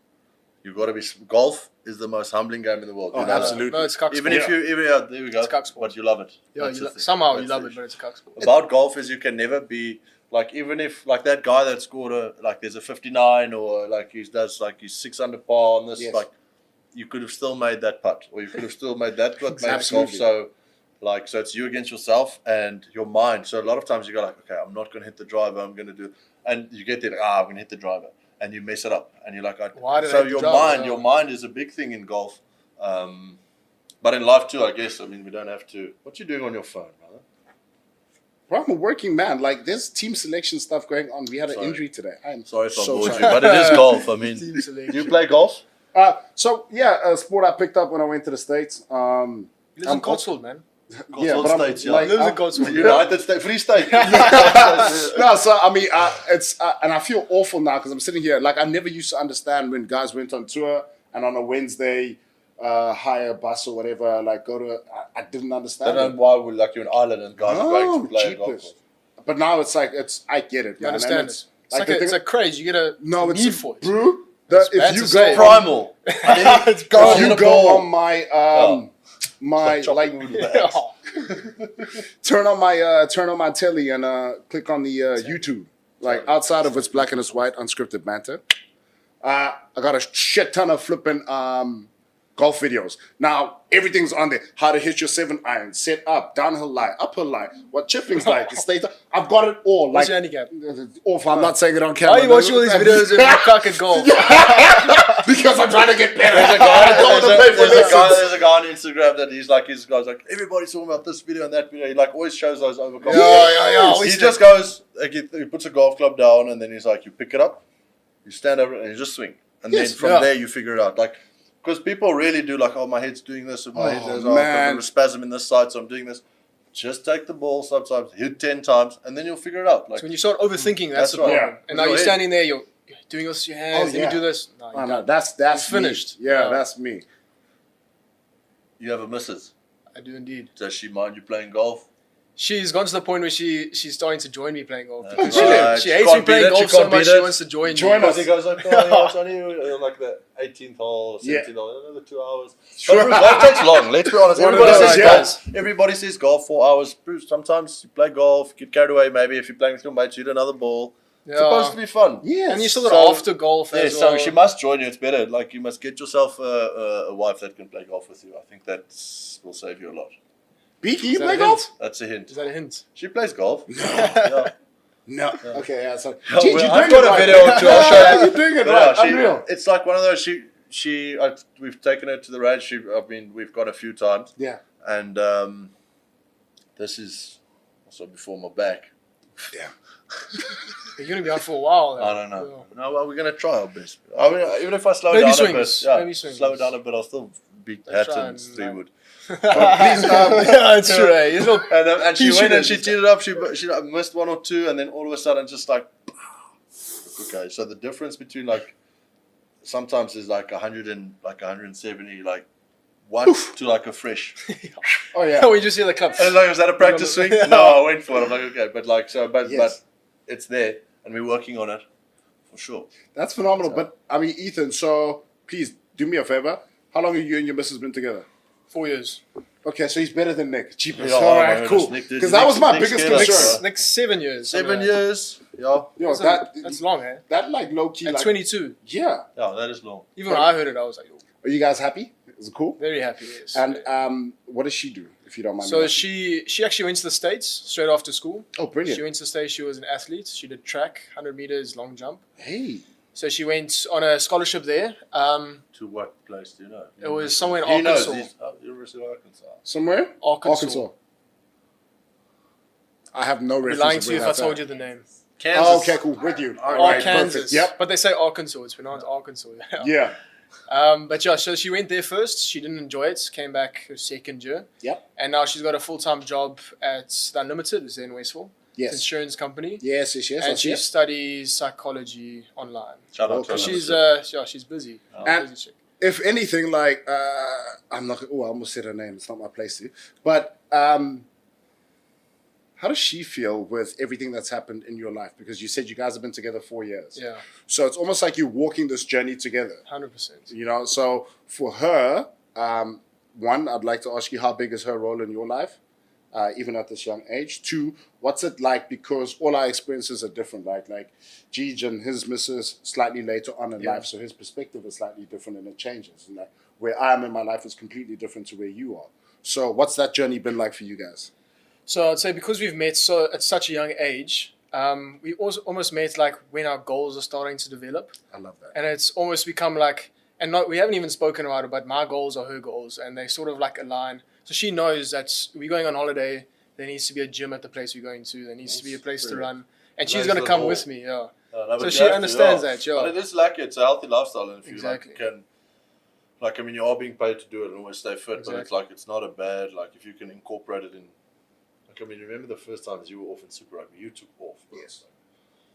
S2: you've got to be. Golf is the most humbling game in the world.
S3: Oh,
S2: You know that.
S3: absolutely.
S1: no, it's cuck
S2: Even
S1: sport.
S2: if you, there we go.
S1: It's cuck sport.
S2: But you love it.
S1: Yeah,
S2: That's the thing.
S1: somehow
S2: That's
S1: you love
S2: the
S1: it, but it's a cuck sport.
S2: about golf is you can never be like, even if like that guy that scored there's a 59 or like he does like he's 6 under par on this,
S3: Yes.
S2: like you could have still made that putt or you could have still made that putt. Made golf.
S3: Absolutely.
S2: So it's you against yourself and your mind. So a lot of times you go like, okay, I'm not going to hit the driver. I'm going to do, and you get there like, I'm going to hit the driver, and you mess it up, and you're like,
S1: Why did I
S2: so
S1: hit the
S2: your
S1: driver?
S2: your mind is a big thing in golf, but in life too, I guess. I mean, we don't have to. What you doing on your phone, brother?
S3: Bro, I'm a working man. Like, there's team selection stuff going on. We had an
S2: Sorry.
S3: injury today. I'm
S2: Sorry if I
S3: so
S2: bored you,
S3: sorry.
S2: but it is golf. I mean,
S1: Team
S2: do
S1: selection.
S2: you play golf?
S3: So yeah, a sport I picked up when I went to the States.
S1: He lives in
S3: I'm-
S1: Cotswold, man.
S2: Cotswold
S3: but I'm
S2: States, yeah.
S3: like,
S1: He lives in
S3: I'm-
S1: Cotswold.
S2: United States, Free State.
S3: No, so I mean, it's and I feel awful now because I'm sitting here. Like, I never used to understand when guys went on tour and on a Wednesday hire a bus or whatever. Like, go to. I didn't
S2: I
S3: understand.
S2: don't know why we're like you're an island and guys are going to play a golf
S3: cheapest.
S2: course.
S3: But now it's like I get it.
S1: You
S3: Man.
S1: understand
S3: And
S1: it.
S3: Like,
S1: It's like craze. You get a
S3: no, it's
S1: need for it.
S3: bro.
S1: It's bad
S3: If you
S1: to say.
S3: go
S2: Primal.
S1: It's
S3: if
S1: gone.
S3: you
S2: on the
S3: go
S2: ball.
S3: on my my
S2: Stop
S3: like
S2: chopping with the axe.
S3: turn on my telly and click on the YouTube. Like outside of it's black and it's white, unscripted banter. I got a shit ton of flipping golf videos. Now everything's on there. How to hit your 7-iron, set up, downhill lie, uphill lie, what chipping's like, the state. I've got it all.
S1: What's
S3: Like,
S1: your handicap?
S3: off. I'm not saying it on camera.
S1: Why are you watching all these videos of cock at golf?
S3: Because I'm trying to get better.
S2: There's a guy on Instagram that he's like, his guy's like, everybody's talking about this video and that video. He like always shows those overconfident.
S1: Yeah.
S2: He just goes, like, he puts a golf club down and then he's like, you pick it up, you stand over it and you just swing. And then from there you figure it out. Like, because people really do like, oh, my head's doing this, and my head is, I've got a spasm in this side, so I'm doing this. Just take the ball sometimes, hit 10 times, and then you'll figure it out. Like,
S1: So when you start overthinking, that's the
S2: right.
S1: problem.
S2: Yeah.
S1: And now you're standing there, you're doing this with your hands, then you do this. No, you're done.
S3: That's
S1: It's finished.
S3: Me. Yeah,
S1: Yeah.
S3: that's me.
S2: you have a missus.
S1: I do indeed.
S2: Does she mind you playing golf?
S1: She's gone to the point where she's starting to join me playing golf.
S2: That's
S1: Because
S2: right.
S1: she
S2: She
S1: hates
S2: can't
S1: me playing
S2: beat it,
S1: golf
S2: she
S1: so
S2: can't
S1: much,
S2: beat
S1: she
S2: it.
S1: wants to join
S3: Join
S1: me.
S3: us.
S2: He goes like, oh, yeah, it's only like the 18th hole, 17th hole, another 2 hours.
S3: Sure.
S2: But golf takes long. Let's be honest.
S3: One of
S2: Everybody
S3: those
S2: says
S3: guys.
S2: golf. Everybody says golf 4 hours. Sometimes you play golf, get carried away. Maybe if you're playing with your mates, you hit another ball. It's supposed to be fun.
S3: Yeah.
S1: And you still got
S2: So-
S1: after golf
S2: Yeah,
S1: as well.
S2: so she must join you. It's better. Like, you must get yourself a wife that can play golf with you. I think that will save you a lot.
S3: B, can you
S1: Is that
S3: play
S1: a
S3: golf?
S2: That's a hint.
S1: Is that a hint?
S2: She plays golf. Yeah.
S3: No. Okay, yeah. So,
S2: Yeah,
S3: Gee,
S2: well,
S3: you're
S2: I've
S3: doing
S2: got
S3: it
S2: a
S3: right.
S2: video too. I'll show you.
S3: You're doing it
S2: Yeah,
S3: right.
S2: she-
S3: Unreal.
S2: It's like one of those. We've taken her to the range. We've gone a few times,
S3: Yeah.
S2: and this is also before my back.
S3: Yeah.
S1: You're going to be out for a while.
S2: I don't know. No, well, we're gonna try our best. I mean, even if I slow
S1: Baby
S2: down
S1: swings.
S2: a bit, yeah,
S1: Baby swings.
S2: slow it down a bit, I'll still beat
S1: Let's try
S2: Hatton's
S1: and,
S2: 3-wood.
S1: Yeah, it's true. Eh? He's not-
S2: And she
S1: He
S2: went and
S1: shouldn't.
S2: she teed it up. She missed one or two, and then all of a sudden, just like, okay. So the difference between like sometimes is like 100 and like 170, like one to like a fresh.
S3: Oh, yeah.
S1: we just hear the club.
S2: And like, was that a practice swing?
S1: Yeah.
S2: No, I went for it. I'm like, okay, but like so, but
S3: Yes.
S2: it's there, and we're working on it for sure.
S3: That's phenomenal. But, I mean, Ethan, so please do me a favor. How long have you and your missus been together?
S1: 4 years.
S3: Okay, so he's better than Nick. Jeepers.
S2: Yeah,
S3: All
S2: my
S3: right, cool.
S2: goodness, Nick,
S3: Because that was my
S2: Nick's
S3: biggest
S2: scared us,
S3: concern.
S1: Next 7 years.
S2: 7 years. Yeah.
S3: Yo,
S1: That's long, eh?
S3: that like low key.
S1: At
S3: Like,
S1: 22.
S3: yeah.
S2: Yeah, that is long.
S1: Even when I heard it, I was like, oh,
S3: Are you guys happy? Is it cool?
S1: very happy, yes.
S3: And what does she do, if you don't mind? me
S1: So
S3: asking?
S1: she actually went to the States straight after school.
S3: Oh, brilliant.
S1: She went to the States. She was an athlete. She did track, 100 meters, long jump.
S3: Hey.
S1: So she went on a scholarship there.
S2: To what place do you know?
S1: It was somewhere in
S2: He knows.
S1: Arkansas.
S2: He's University of Arkansas.
S3: Somewhere?
S1: Arkansas.
S3: I have no
S1: I'd be
S3: reference.
S1: lying
S3: of
S1: to you
S3: where
S1: if I
S3: that's
S1: told
S3: at.
S1: you the name.
S2: Kansas.
S3: Oh, okay, cool. With you. All right,
S1: Kansas.
S3: perfect. Yep.
S1: But they say Arkansas. It's pronounced Arkansas.
S3: Yeah.
S1: But yeah, so she went there first. She didn't enjoy it. Came back her second year.
S3: Yep.
S1: And now she's got a full-time job at The Unlimited. It's in Westville. It's an
S3: Yes.
S1: insurance company.
S3: Yes, yes, yes.
S1: And
S3: I see
S1: she
S3: it.
S1: studies psychology online.
S2: Shout out
S3: Okay.
S2: to
S1: She's
S2: Unlimited.
S1: she's busy.
S3: And-
S1: Busy chick.
S3: If anything, like, I'm not, oh, I almost said her name. It's not my place to. But how does she feel with everything that's happened in your life? Because you said you guys have been together 4 years.
S1: Yeah,
S3: So it's almost like you're walking this journey together.
S1: 100%.
S3: You know, so for her, one, I'd like to ask you how big is her role in your life, even at this young age. Two, what's it like? Because all our experiences are different. Like Gij and his missus slightly later on in
S1: Yeah.
S3: life, so his perspective is slightly different and it changes. And like where I am in my life is completely different to where you are. So what's that journey been like for you guys?
S1: So I'd say because we've met at such a young age, we also almost met like when our goals are starting to develop,
S3: I love that.
S1: and it's almost become like, we haven't even spoken about it, but my goals are her goals, and they sort of like align. So she knows that we're going on holiday. There needs to be a gym at the place we're going to. There needs to be a place to run, and she's
S2: Nice
S1: going to come
S2: little-
S1: with me. Yeah.
S2: No,
S1: So
S2: but
S1: she
S2: you have to,
S1: understands that, yeah.
S2: But it is lucky. It's a healthy lifestyle, and if you
S1: Exactly.
S2: like, can, like, I mean, you are being paid to do it and always stay fit, but it's
S1: Exactly.
S2: like it's not a bad, like, if you can incorporate it in. Like, I mean, remember the first times you were off in Super Rugby, you took off.
S3: Yes.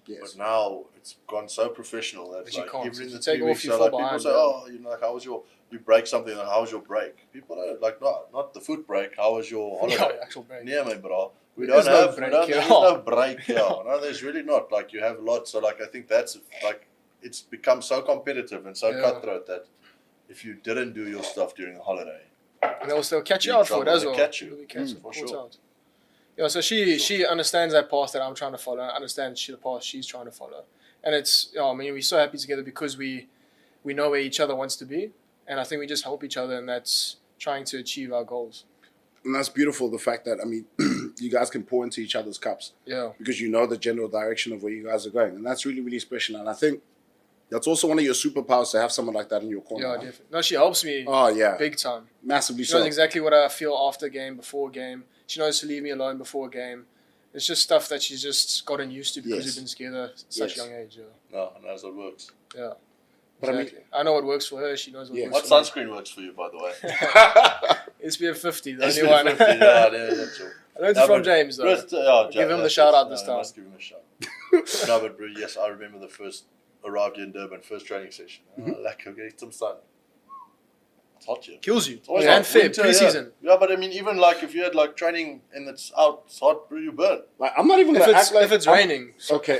S2: But
S3: Yes.
S2: now it's gone so professional that
S1: But you
S2: like
S1: can't.
S2: even in
S1: If
S2: the
S1: you take
S2: 3
S1: off,
S2: weeks,
S1: you
S2: so
S1: fall
S2: like people
S1: behind,
S2: say,
S1: yeah.
S2: oh, you know, like how was you break something? Like, how was your break? People don't like not the foot break. How was your holiday?
S1: Yeah, actual break.
S2: Yeah, man, bro. We
S1: There's
S2: don't
S1: no
S2: have
S1: break,
S2: there's
S1: yeah.
S2: no break here. No, there's really not. Like you have lots. So like I think that's like it's become so competitive and so
S1: Yeah.
S2: cutthroat that if you didn't do your stuff during the holiday,
S1: And they'll catch you
S2: You're in
S1: out for it
S2: trouble.
S1: as
S2: They'll
S1: well.
S2: catch you.
S1: They'll catch
S2: for
S1: caught
S2: sure.
S1: out. Yeah, so she understands that path that I'm trying to follow. I understand the path she's trying to follow, and it's I mean we're so happy together because we know where each other wants to be, and I think we just help each other, and that's trying to achieve our goals.
S3: And that's beautiful. The fact that you guys can pour into each other's cups.
S1: Yeah.
S3: Because you know the general direction of where you guys are going, and that's really really special. And I think that's also one of your superpowers to have someone like that in your corner.
S1: Yeah,
S3: right?
S1: definitely. No, she helps me.
S3: Oh yeah,
S1: Big time.
S3: massively
S1: She
S3: so.
S1: knows exactly what I feel after game, before game. She knows to leave me alone before game. It's just stuff that she's just gotten used to because
S3: Yes.
S1: we've been together at such a young age. Yeah.
S2: No, that's what works.
S1: Yeah.
S3: But
S1: Exactly. I know what works for her. She knows what
S3: Yeah.
S1: works
S2: What
S1: for me.
S2: sunscreen works for you, by the way?
S1: SPF 50, the
S2: It's
S1: only one.
S2: 50, yeah, that's all.
S1: I learned
S2: No,
S1: it from
S2: but
S1: James, though. Give him the
S2: that's
S1: shout
S2: it.
S1: out this
S2: No,
S1: time.
S2: must give him a shout. No, but bro, yes, I remember the first arrived here in Durban, first training session. Like, okay, some sun. It's hot here.
S1: Kills you.
S2: It's always
S1: And
S2: hot.
S1: Feb,
S2: Winter,
S1: pre-season.
S2: Yeah, but I mean, even like if you had like training and it's out, it's hot, bro, you burn.
S3: Like I'm not even
S1: If
S3: gonna
S1: it's,
S3: act like
S1: if it's
S3: I'm-
S1: raining.
S3: Okay,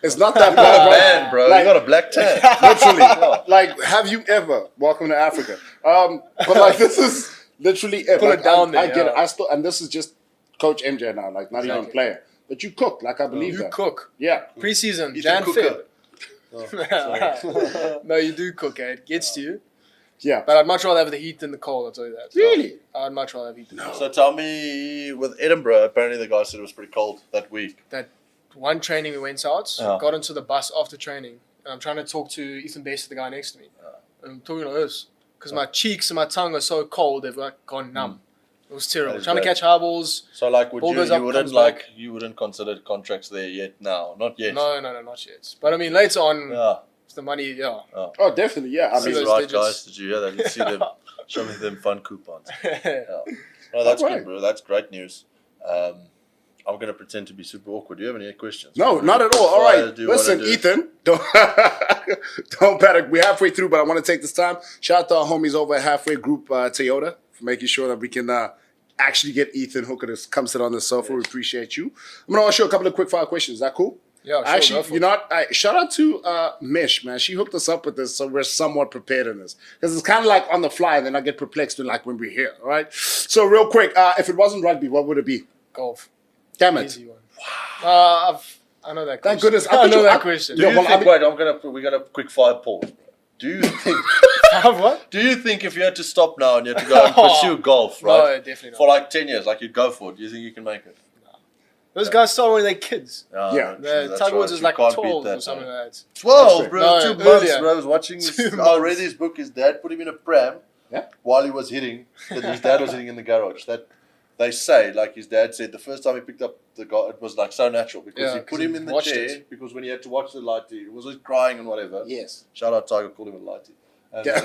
S3: it's not that
S2: You got a
S3: bad,
S2: man, bro.
S3: Like,
S2: You got a black tan.
S3: literally, like, have you ever? Welcome to Africa. But like, this is literally it.
S1: Put
S3: Like,
S1: it down
S3: I
S1: there,
S3: get it.
S1: yeah.
S3: I still, and this is just Coach MJ now, like not even
S1: Exactly.
S3: player. But you cook, like I believe
S1: You
S3: that.
S1: cook.
S3: Yeah.
S1: Pre-season,
S2: Ethan
S1: Jan,
S2: Cooker.
S1: Feb.
S2: Oh, sorry.
S1: No, you do cook, eh? It gets to you.
S3: Yeah.
S1: But I'd much rather have the heat than the cold, I'll tell you that.
S3: Really?
S1: I'd much rather have heat than cold.
S2: So tell me, with Edinburgh, apparently the guy said it was pretty cold that week.
S1: That one training we went out,
S2: Yeah.
S1: got into the bus after training, and I'm trying to talk to Ethan Best, the guy next to me. And I'm talking like this, because my cheeks and my tongue are so cold, they've like gone numb. It was terrible.
S2: That is
S1: Trying to
S2: bad.
S1: catch high balls.
S2: So like, would
S1: Ball
S2: you
S1: goes up,
S2: wouldn't
S1: comes
S2: like
S1: back.
S2: you wouldn't consider contracts there yet? Now, not yet.
S1: No, not yet. But I mean, later on,
S2: Yeah.
S1: it's the money, yeah.
S3: Oh, definitely. Yeah. I
S1: See
S2: That's
S3: mean,
S1: those
S2: right,
S1: digits.
S2: guys. Did you hear that? Let's see them. Show me them fun coupons.
S1: yeah.
S2: No, that's
S3: Alright.
S2: good, bro. That's great news. I'm gonna pretend to be super awkward. Do you have any questions?
S3: no, not at all. All right. Listen, Ethan, don't panic. We're halfway through, but I want to take this time. Shout out to our homies over at Halfway Group Toyota for making sure that we can actually get Ethan Hooker to come sit on the sofa. We appreciate you. I'm gonna ask you a couple of quick fire questions. Is that cool?
S1: Yeah, sure, go
S3: Actually,
S1: for
S3: you
S1: it.
S3: know what? Shout out to Mish, man. She hooked us up with this, so we're somewhat prepared in this. Because it's kind of like on the fly, and then I get perplexed when, like, when we're here, all right? So real quick, if it wasn't rugby, what would it be?
S1: Golf.
S3: Damn it.
S1: Easy one. Wow. I know that question.
S3: Thank goodness.
S1: I know that
S3: Do
S1: question.
S2: Do
S3: Yeah,
S2: you
S3: well,
S2: think?
S3: I
S2: Wait, we got a quick fire pause. Bro. Do you think?
S1: What?
S2: Do you think if you had to stop now and you had to go and pursue golf,
S1: No,
S2: right?
S1: definitely not.
S2: For like 10 years, like you'd go for it. Do you think you can make it?
S1: Those guys started when they're kids.
S2: No,
S3: Yeah.
S2: true,
S1: The
S2: that's
S1: Tiger Woods
S2: right.
S1: is
S2: You
S1: like
S2: can't
S1: 12
S2: beat that,
S1: or something
S2: no.
S1: like that.
S2: 12, bro.
S1: No,
S2: 2 months,
S1: earlier.
S2: bro. I was watching.
S1: 2
S2: I read
S1: months.
S2: his book. His dad put him in a pram
S3: Yeah.
S2: while he was hitting. That his dad was hitting in the garage. That they say, like his dad said, the first time he picked up the guy, it was like so natural because
S1: Yeah,
S2: he put
S1: 'cause
S2: him
S1: he
S2: in the
S1: watched
S2: chair
S1: it.
S2: because when he had to watch the lighty, he was always crying and whatever.
S3: Yes.
S2: Shout out Tiger, called him a lighty. And,
S3: Yeah.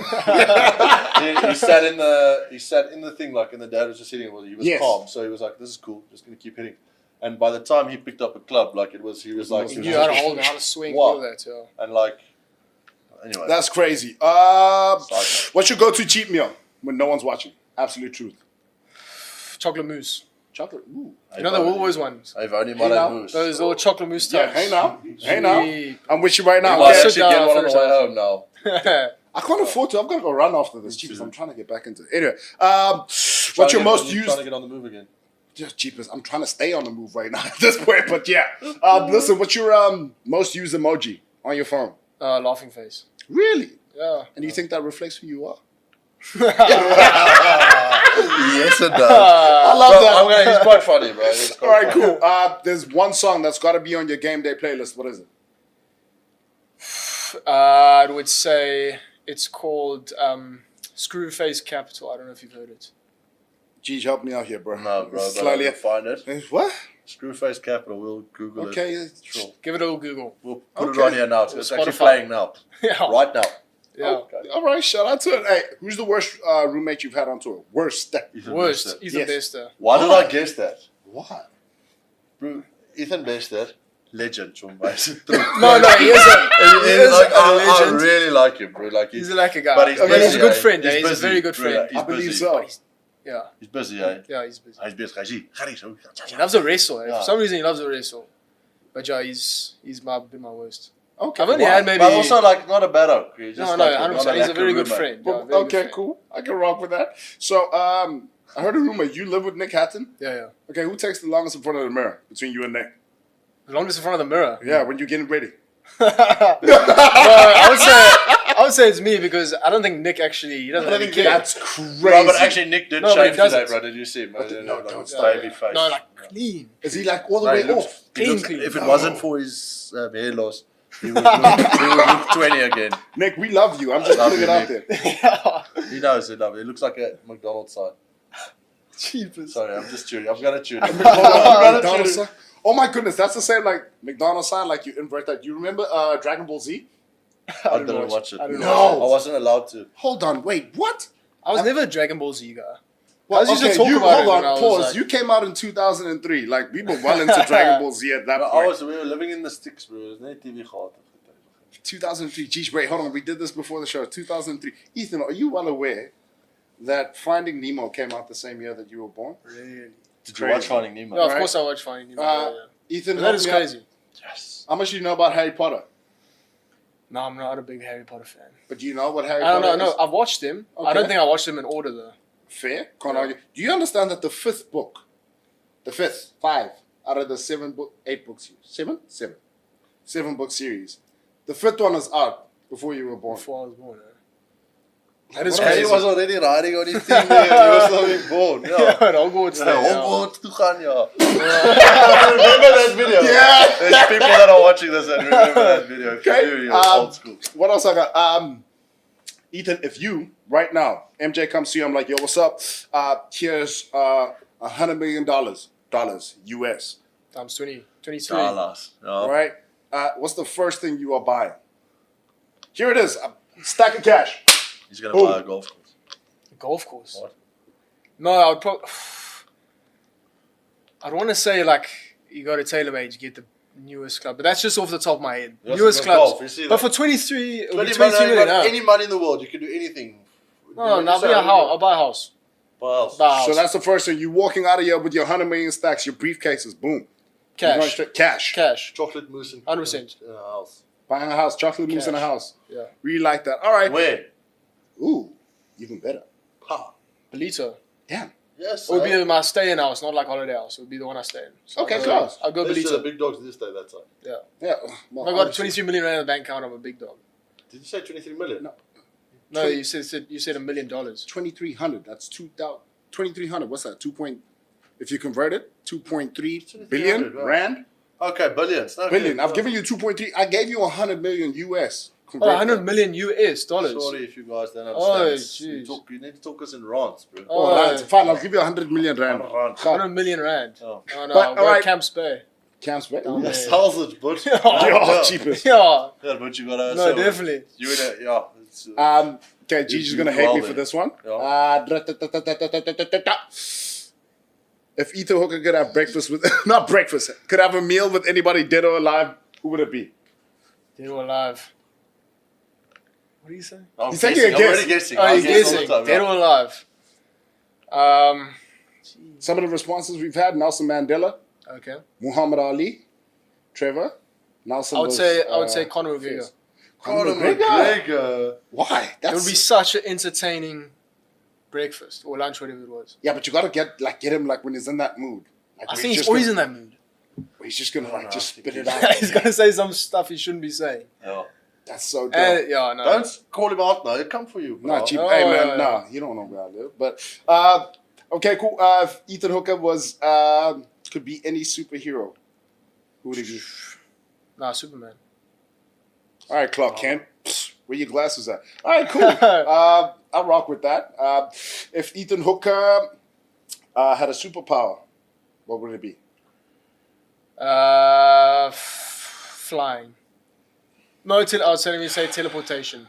S2: he sat in the thing like, and the dad was just hitting. He was
S3: Yes.
S2: calm, so he was like, "This is cool, just gonna keep hitting." And by the time he picked up a club, like he was like,
S1: He knew how to hold it, how to swing,
S2: Wow.
S1: all that. Yeah.
S2: and like, anyway,
S3: That's crazy.
S2: like,
S3: What's your go-to cheat meal when no one's watching? Absolute truth.
S1: Chocolate mousse.
S3: Chocolate. Ooh.
S1: You know the Woolworths ones?
S2: I've only
S3: Hey, now.
S2: moose.
S1: Those little chocolate mousse
S3: Yeah,
S1: tubs.
S3: hey now. Hey now.
S1: Sweet.
S3: I'm with you right
S2: I
S3: now.
S2: might
S1: Okay.
S2: actually
S1: Sit
S2: get
S1: down,
S2: one on the
S1: finish
S2: way
S1: off.
S2: home now.
S3: I can't afford to. I'm going to go run after this. Jeepers, I'm trying to get back into it. Anyway, what's
S2: Trying to
S3: your
S2: get-
S3: most
S2: trying
S3: used...
S2: to get on the move again.
S3: Just Jeepers, I'm trying to stay on the move right now at this point, but yeah. Listen, what's your most used emoji on your phone?
S1: Laughing face.
S3: Really?
S1: Yeah.
S3: And do you think that reflects who you are?
S2: Yes, it does.
S3: I love
S2: Bro,
S3: that.
S2: he's quite funny, bro. He's quite
S3: All right,
S2: funny.
S3: cool. There's one song that's got to be on your game day playlist. What is it?
S1: I would say it's called Screwface Capital. I don't know if you've heard it.
S3: Geez, help me out here, bro.
S2: No, bro, but
S3: Slightly.
S2: I'll find it.
S3: What?
S2: Screwface Capital. We'll Google
S3: Okay.
S2: it. Sure.
S1: Give it a little Google.
S2: We'll put
S3: Okay.
S2: it on here now. It's actually
S1: Spotify.
S2: playing now.
S1: Yeah.
S2: Right now.
S1: Yeah.
S2: Okay.
S3: All right, shout out to it. Hey, who's the worst roommate you've had on tour? Worst.
S2: Ethan
S1: Worst.
S2: Bester.
S1: Ethan
S3: Yes.
S1: Bester.
S2: Why did I guess that?
S3: What?
S2: Bro, Ethan Bester, legend, Chum.
S1: No, he is a
S2: I
S1: legend.
S2: really like him, bro. Like
S1: He's a lucky guy.
S2: but he's
S1: He's
S2: busy,
S1: a good
S2: eh?
S1: friend.
S2: He's
S1: He's a
S2: busy,
S1: very good
S2: bro.
S1: friend.
S2: He's
S3: I believe
S2: busy.
S3: so.
S1: Yeah.
S2: He's busy, eh?
S1: Yeah, he's busy.
S2: He's busy.
S1: He loves a wrestle. Eh?
S2: Yeah.
S1: For some reason, he loves a wrestle. But yeah, he's been my worst.
S3: Okay.
S1: I've only
S3: wow.
S1: had maybe.
S2: But also, like, not a bad oak. He's just
S1: No,
S2: like
S1: 100%. He's a very good
S2: roommate.
S1: friend. Yeah,
S3: Well,
S1: very good
S3: okay,
S1: friend.
S3: cool. I can rock with that. So, I heard a rumor you live with Nick Hatton.
S1: Yeah.
S3: Okay, who takes the longest in front of the mirror between you and Nick?
S1: The longest in front of the mirror.
S3: Yeah, when you're getting ready.
S1: No, I would say it's me because I don't think Nick actually. He doesn't. Really care.
S3: That's crazy.
S2: Bro, but actually, Nick did
S1: No, but he
S2: shave today,
S1: doesn't.
S2: bro. Did you see him?
S3: No,
S2: It's
S3: don't.
S2: baby face.
S1: No, like clean.
S3: Is he like all the
S2: No,
S3: way
S2: he looks-
S3: off?
S2: he looks-
S1: Clean.
S2: If it wasn't for his hair loss, he would look 20 again.
S3: Nick, we love you. I'm just
S2: Love
S3: putting it
S2: you,
S3: out
S2: Nick.
S3: there.
S1: Yeah.
S2: He knows, he loves it. It looks like a McDonald's sign.
S1: Cheapest.
S2: Sorry, I'm just chewing. I'm gonna chew.
S3: McDonald's sign. Oh my goodness, that's the same like McDonald's sign, like you invert that. You remember Dragon Ball Z?
S2: I didn't watch it.
S1: I didn't
S3: No.
S1: watch it.
S2: I wasn't allowed to.
S3: Hold on, wait, what?
S1: I was never a Dragon Ball Z guy.
S3: Well,
S1: I used to
S3: okay,
S1: talk
S3: you
S1: about it
S3: hold
S1: when I
S3: on,
S1: was
S3: pause.
S1: like-
S3: You came out in 2003. Like we were well into Dragon Ball Z at that point.
S2: We were living in the sticks, bro. It was no TV gehad.
S3: 2003. Geez, wait, hold on. We did this before the show. 2003. Ethan, are you well aware that Finding Nemo came out the same year that you were born?
S1: Really?
S2: Did you watch Finding Nemo?
S1: No, of
S3: Right.
S1: course I watched Finding Nemo.
S3: Uh,
S1: yeah.
S3: Ethan,
S1: But
S3: help
S1: that is
S3: me out.
S1: crazy.
S2: Yes.
S3: How much do you know about Harry Potter?
S1: No, I'm not a big Harry Potter fan.
S3: But do you know what Harry
S1: I don't
S3: Potter
S1: know.
S3: is?
S1: No, I've watched them.
S3: Okay.
S1: I don't think I watched them in order though.
S3: Fair. Can't
S1: Yeah.
S3: argue. Do you understand that the fifth book, the fifth, 5 out of the 8 books, 7 book series, the fifth one is out before you were born.
S1: Before I was born. That is
S3: What
S2: He
S1: crazy.
S2: was already riding on his thing there. He was still being born.
S1: Yeah,
S2: Yeah.
S1: at Hogwarts.
S2: Yeah,
S1: there, yeah.
S2: Hogwarts toe gaan, ja. Remember that video?
S3: Yeah.
S2: There's people that are watching this and remember that video. If
S3: Okay,
S2: you do, you're old school.
S3: What else I got? Ethan, if you right now, MJ comes to you, I'm like, yo, what's up? Here's $100 million, US.
S1: Times 20, 23.
S2: Dollars.
S3: All
S2: Ja.
S3: right. What's the first thing you are buying? Here it is, a stack of cash.
S2: He's going
S3: Boom.
S2: to buy a golf course.
S1: A golf course.
S2: What?
S1: No, I would probably. I'd want to say like you go to TaylorMade, you get the newest club, but that's just off the top of my head.
S2: That's
S1: Newest
S2: good
S1: clubs.
S2: golf, you see
S1: But
S2: that?
S1: for 23, it would be
S2: 20
S1: 23
S2: million,
S1: million.
S2: got
S1: No,
S2: any money in the world, you can do anything.
S1: no, I'll buy a house. I'll buy a house.
S2: House.
S1: Buy a house.
S3: So that's the first thing. You walking out of here with your 100 million stacks, your briefcases, boom. You're going
S1: Cash.
S3: straight- Cash.
S1: Cash.
S2: Chocolate mousse and
S1: 100%.
S2: in a house.
S3: Buying a house, chocolate mousse in a
S1: Cash.
S3: house.
S1: Yeah.
S3: Really like that. All right.
S2: Where?
S3: Ooh, even better.
S2: Ha.
S1: Belito.
S3: Damn.
S2: Yes.
S1: It would be my stay-in house, not like holiday house. It would be the one I stay in. So
S3: Okay,
S1: I'll go,
S3: close.
S1: I'll go
S2: The
S1: Belito.
S2: big dogs this day, that side.
S1: Yeah.
S3: Yeah. Well,
S1: If I got
S3: obviously.
S1: 23 million rand in the bank account, I'm a big dog.
S2: Did you say 23 million?
S3: No.
S1: No,
S3: 20
S1: you said $1 million.
S3: 2,300. That's 2,000. 2,300. What's that? If you convert it, 2.3 billion
S2: 2,300, right.
S3: rand.
S2: Okay, billions. Okay,
S3: Billion. I've
S2: well,
S3: given you 2.3. I gave you 100 million US.
S1: Oh,
S3: Convert
S1: 100
S3: that.
S1: million US dollars.
S2: Sorry if you guys don't
S1: Oh,
S2: understand.
S1: jeez.
S2: You need to talk us in rands, bro.
S3: Oh, that's fine. I'll give you 100 million rand.
S1: 100 million rand.
S2: Oh.
S1: Oh no,
S3: But,
S1: I'll go
S3: alright.
S1: Camps Bay.
S3: Camps back.
S1: Down there.
S2: Sausage, but
S3: Yeah, cheapest.
S1: Yeah.
S2: Yeah, but you gotta.
S1: No, definitely.
S2: You in a yeah. It's,
S3: Okay, Gigi's
S2: You
S3: gonna
S2: do
S3: hate
S2: well
S3: me for
S2: there.
S3: this one.
S2: Yeah.
S3: If Ethan Hooker could have breakfast with, not breakfast, could have a meal with anybody dead or alive, who would it be?
S1: Dead or alive. What do you say?
S2: I'm
S3: He's taking
S2: guessing.
S3: a
S2: I'm
S3: guess.
S2: already guessing.
S1: Oh,
S2: I
S1: you're
S2: guess all the
S1: guessing.
S2: time,
S1: Dead
S2: yeah.
S1: or alive.
S3: Some of the responses we've had: Nelson Mandela,
S1: Okay.
S3: Muhammad Ali, Trevor, Nelson.
S1: I would say Conor McGregor.
S3: Fierce.
S2: Conor McGregor.
S3: Why?
S1: It would be such an entertaining breakfast or lunch, whatever it was.
S3: Yeah, but you gotta get him like when he's in that mood. Like,
S1: I
S3: where
S1: think he's
S3: just
S1: always
S3: gonna,
S1: in that mood.
S3: where he's just gonna like just
S2: I
S3: spit
S2: think
S3: it out.
S1: He's gonna say some stuff he shouldn't be saying.
S2: Yeah.
S3: That's so dope.
S1: Yeah, no.
S2: Don't call him out now. He'll come for you.
S3: Nah,
S2: bro.
S3: cheap.
S1: Oh,
S3: Hey man,
S1: yeah.
S3: nah, you don't know where I live. But okay, cool. If Ethan Hooker was could be any superhero, who would he be?
S1: Nah, Superman.
S3: All right, Clark Kent. Psst, where your glasses at? All right, cool. I'll rock with that. If Ethan Hooker had a superpower, what would it be?
S1: Flying. No, I was telling me to say teleportation.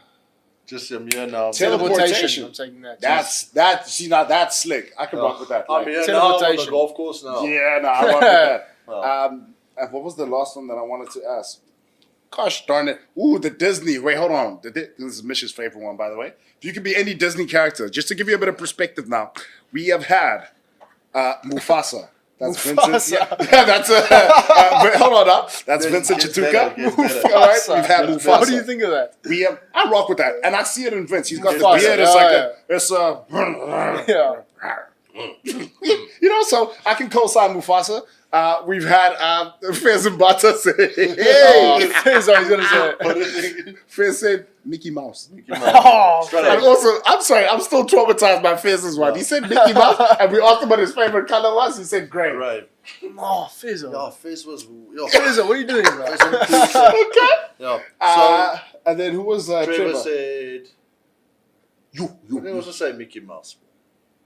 S2: Just I'm here now.
S3: Teleportation.
S1: I'm taking that.
S3: That's see now that's slick. I can rock with that.
S2: I'm
S3: Like,
S2: here now on the
S1: teleportation.
S2: golf course now.
S3: yeah, nah, I rock with that.
S2: Wow.
S3: And what was the last one that I wanted to ask? Gosh darn it. Ooh, the Disney. Wait, hold on. This is Mish's favorite one, by the way. If you could be any Disney character, just to give you a bit of perspective now, we have had Mufasa. That's
S1: Mufasa.
S3: Vincent. Yeah, that's but hold on now. That's Vincent
S2: Gets
S3: Chituka.
S2: better, gets better.
S3: All right, we've had
S2: Gets
S3: Mufasa.
S1: What do you think of that?
S3: We have. I rock with that, and I see it in Vince. He's got the
S1: Mufasa,
S3: beard.
S1: yeah,
S3: It's like
S1: yeah.
S3: it's
S1: Yeah.
S3: You know, so I can co-sign Mufasa. We've had Fez and Bata say, hey.
S1: Fez, I was going to say.
S3: Fez said Mickey Mouse.
S2: Mickey Mouse.
S1: Oh,
S2: Straight
S3: And
S2: up.
S3: also, I'm sorry, I'm still traumatized by Fez's one. He said Mickey Mouse, and we asked him what his favorite color was. He said gray.
S2: Right.
S1: Oh, Fizzo.
S2: Yeah, Fizz was. Yeah.
S1: Fizzo, what are you doing, bro?
S2: Fizz was cool.
S3: Okay.
S2: Yeah. So
S3: And then who was
S2: Trevor
S3: Trevor?
S2: said.
S3: You.
S2: He also said Mickey Mouse.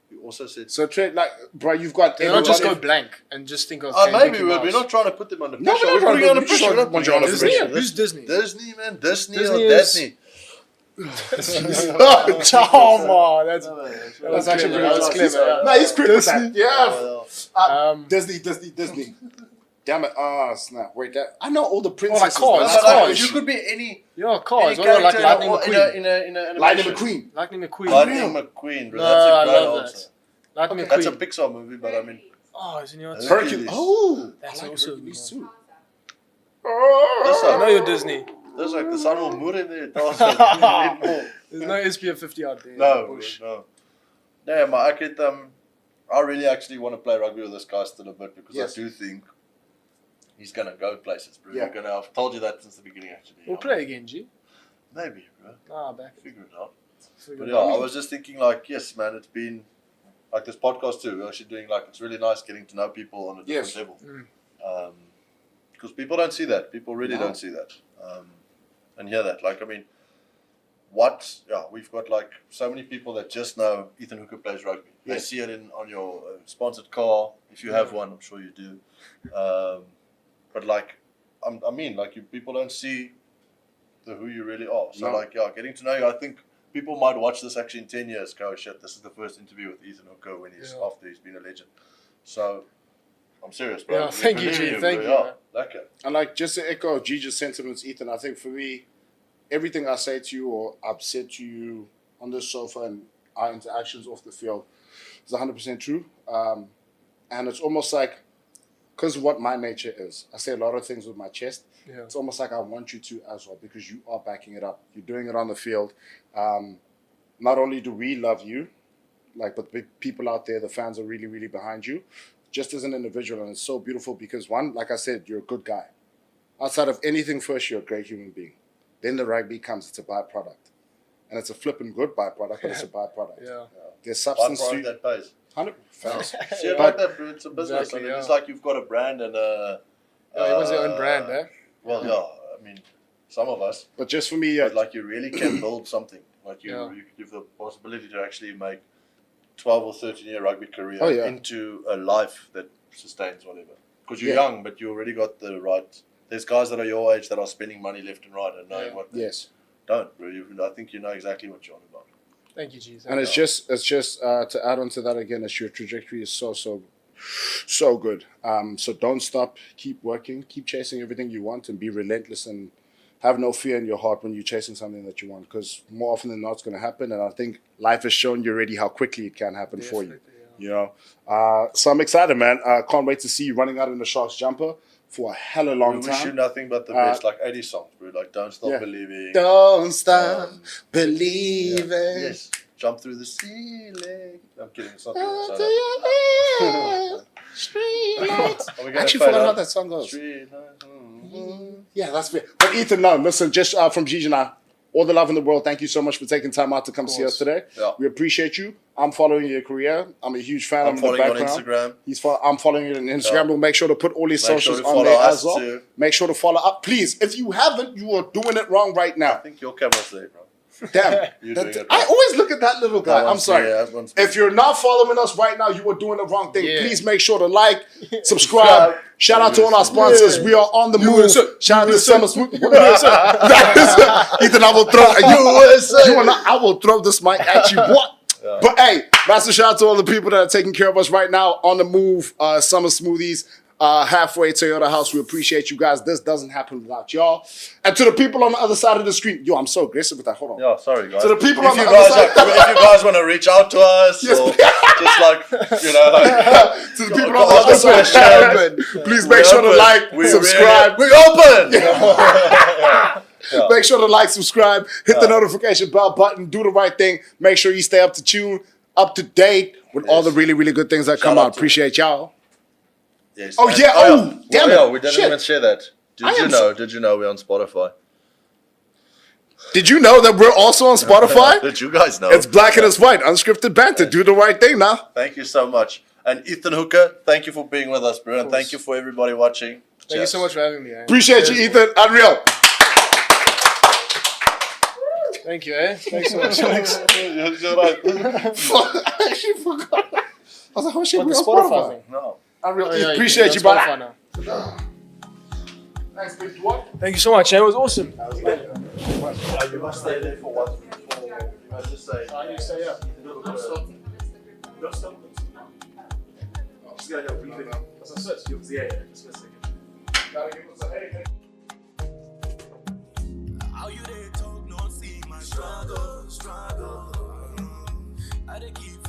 S2: He also said.
S3: So, like, bro, you've got.
S1: They not just go
S3: everybody-
S1: blank and just think of.
S2: Maybe
S1: Mickey
S2: we're
S1: Mouse.
S2: not trying to put them under
S3: No,
S2: pressure.
S3: we're not
S2: We're putting you
S3: trying
S2: under
S3: to-
S2: pressure. We're not
S3: want
S2: putting
S3: you
S2: you
S3: under
S2: under
S1: pressure.
S2: pressure.
S1: Who's Disney?
S2: Disney, man. Disney
S1: Disney
S2: or
S1: is-
S2: Disney.
S1: Oh, that's
S3: That's actually
S1: that was
S3: pretty
S1: clever.
S3: No, he's quick with that. Yeah.
S2: Well,
S3: Disney. Damn it. Snap. Wait, I know all the princesses.
S1: cars.
S3: man.
S1: That's
S2: but like,
S1: cars.
S2: you could be any
S1: Yeah, cars.
S2: any
S1: What about like
S2: character
S1: Lightning McQueen?
S2: in a
S3: Lightning
S2: animation.
S3: McQueen.
S1: Lightning McQueen.
S2: Lightning McQueen, bro.
S1: No,
S2: That's
S1: I
S2: a great
S1: love
S2: answer.
S1: that. Lightning
S2: That's a
S1: McQueen.
S2: Pixar movie, but I mean,
S1: Oh, isn't he on?
S2: Hercules.
S3: Hercules. Oh,
S1: That's
S3: I like
S1: also
S3: Hercules
S1: good.
S3: too.
S2: That's
S1: I know you're Disney.
S2: there's like the sun will moon in there. No,
S1: There's no SPF 50 out there.
S2: no.
S1: Bush.
S2: Yeah, I could. I really actually want to play rugby with this guy still a bit because
S3: Yes.
S2: I do think he's gonna go places, bro.
S3: Yeah.
S2: I've told you that since the beginning, actually.
S1: We'll play again, G.
S2: Maybe, bro.
S1: Back.
S2: Figure it out.
S1: Figure
S2: But
S1: it
S2: yeah,
S1: out.
S2: I was just thinking, like, yes, man, it's been like this podcast too. We're actually doing like it's really nice getting to know people on a different
S3: Yes.
S2: level.
S1: Mm.
S2: Because people don't see that. People really
S3: No.
S2: don't see that. And hear that. Like, I mean, we've got like so many people that just know Ethan Hooker plays rugby. They
S3: Yes.
S2: see it on your sponsored car. If you have one, I'm sure you do. But like, I mean, like, people don't see who you really are. So
S3: No.
S2: like, getting to know you. I think people might watch this actually in 10 years. Go, shit, this is the first interview with Ethan Hooker after he's been a legend. So I'm serious, bro.
S1: Yeah, thank you, G. Thank you,
S2: Yeah,
S1: man.
S2: okay.
S3: And like just to echo Gigi's sentiments, Ethan, I think for me, everything I say to you or I've said to you on this sofa and our interactions off the field is 100% true. And it's almost like, because of what my nature is, I say a lot of things with my chest.
S1: Yeah.
S3: It's almost like I want you to as well because you are backing it up. You're doing it on the field. Not only do we love you, like, but the people out there, the fans are really, really behind you, just as an individual. And it's so beautiful because, one, like I said, you're a good guy. Outside of anything first, you're a great human being. Then the rugby comes, it's a byproduct. And it's a flipping good byproduct, but it's a byproduct.
S1: Yeah.
S3: There's substance
S2: Byproduct
S3: to
S2: that pays.
S3: 100 facts.
S2: See it
S3: But-
S2: like that, bro. It's a business.
S1: Exactly,
S2: I mean,
S1: yeah.
S2: it's like you've got a brand and a.
S1: Everyone's their own brand, eh?
S2: Well, yeah. I mean, some of us,
S3: But just for me,
S2: but like you really can build something. Like you give the possibility to actually make 12 or 13-year rugby career
S3: Oh, yeah.
S2: into a life that sustains whatever. Because you're
S3: Yeah.
S2: young, but you already got the right. There's guys that are your age that are spending money left and right and knowing
S1: Yeah.
S2: what they
S3: yes.
S2: don't, bro. I think you know exactly what you're on about.
S1: Thank you, G.
S3: And it's just to add on to that again, it's your trajectory is so good. So don't stop, keep working, keep chasing everything you want and be relentless and have no fear in your heart when you're chasing something that you want because more often than not it's going to happen. And I think life has shown you already how quickly it can happen for you.
S1: Definitely,
S3: You know, so I'm excited, man. Can't wait to see you running out in the Sharks jumper for a hella long
S2: We wish you
S3: time.
S2: nothing but the best, like 80 songs, bro. Like Don't Stop
S3: Yeah.
S2: Believing.
S3: Don't stop
S2: Yeah.
S3: believing.
S2: Yes. Jump through the ceiling. I'm kidding. It's not
S3: Until
S2: the
S3: you live. Street lights.
S2: Are we
S3: I
S2: gonna
S3: actually
S2: fade
S3: forgot how
S2: out?
S3: that song goes.
S2: Street lights.
S3: Yeah, that's fair. But Ethan, no, listen, just from Gigi and I, all the love in the world. Thank you so much for taking time out to come see us today.
S2: Yeah.
S3: We appreciate you. I'm following your career. I'm a huge fan.
S2: I'm
S3: in the
S2: following you on
S3: background.
S2: Instagram.
S3: I'm following you on Instagram.
S2: Yeah.
S3: We'll make sure to put all his
S2: Make
S3: socials
S2: sure to
S3: on
S2: follow
S3: there
S2: us
S3: as well.
S2: too.
S3: Make sure to follow up. Please, if you haven't, you are doing it wrong right
S2: I
S3: now.
S2: think your camera's there, bro.
S3: Damn.
S2: You're doing it
S3: I
S2: right.
S3: always look at that little guy.
S2: That
S3: I'm
S2: one's
S3: sorry.
S2: me, that one's me.
S3: If you're not following us right now, you are doing the wrong thing.
S1: Yeah.
S3: Please make sure to like, subscribe. Shout out to all our sponsors.
S1: Yeah.
S3: We are on the move.
S1: USA.
S3: Shout out to Summer Smooth. Ethan, I will throw I will throw this mic at you. What?
S2: Yeah.
S3: But hey, massive shout out to all the people that are taking care of us right now on the move. Summer Smoothies. Halfway Toyota House. We appreciate you guys. This doesn't happen without y'all. And to the people on the other side of the screen, yo, I'm so aggressive with that. Hold on.
S2: Yeah, sorry, guys.
S3: To the people
S2: if
S3: on the
S2: you
S3: other
S2: guys
S3: side.
S2: if you guys want to reach out to us,
S3: Yes.
S2: or just like, you know, like,
S3: To the people
S2: Go
S3: on the other
S2: ask us
S3: side,
S2: questions.
S3: please
S2: We're
S3: make sure to
S2: open.
S3: like,
S2: We're
S3: subscribe.
S2: We're open. Yeah.
S3: Make sure to like, subscribe, hit the notification bell button, do the right thing. Make sure you stay up to tune. up to date with all the really, really good things that come
S2: out
S3: out.
S2: to-
S3: Appreciate y'all.
S2: Yes.
S3: Oh,
S2: And-
S3: yeah. Oh, damn it.
S2: Yeah, we didn't
S3: Shit.
S2: even share that.
S3: I am
S2: Did you know we're on Spotify?
S3: Did you know that we're also on Spotify?
S2: Did you guys know?
S3: It's black and it's white. Unscripted banter. Do the right thing now.
S2: Thank you so much. And Ethan Hooker, thank you for being with us, bro. And thank you for everybody watching.
S1: Thank you so much for having me. Eh?
S3: Appreciate you, Ethan. Unreal.
S1: Thank you, eh? Thanks so much.
S2: You're right.
S3: I actually forgot. I was like, oh shit,
S1: What,
S3: we're
S1: the
S3: on
S1: Spotify
S3: Spotify.
S1: thing?
S2: No.
S3: Unreal.
S1: Oh, yeah,
S3: Appreciate
S1: can
S3: you,
S1: be on
S3: brother.
S1: Spotify now.
S3: Thanks, big boy.
S1: Thank you so much. Eh? It was awesome.
S2: You must stay there for what? You must just say.
S1: I need to stay up.
S3: Just gotta go breathe in.
S1: As I said,
S3: Yeah, just a second. Gotta give us a hey.
S4: How you they talk, no see my struggle. I dey keep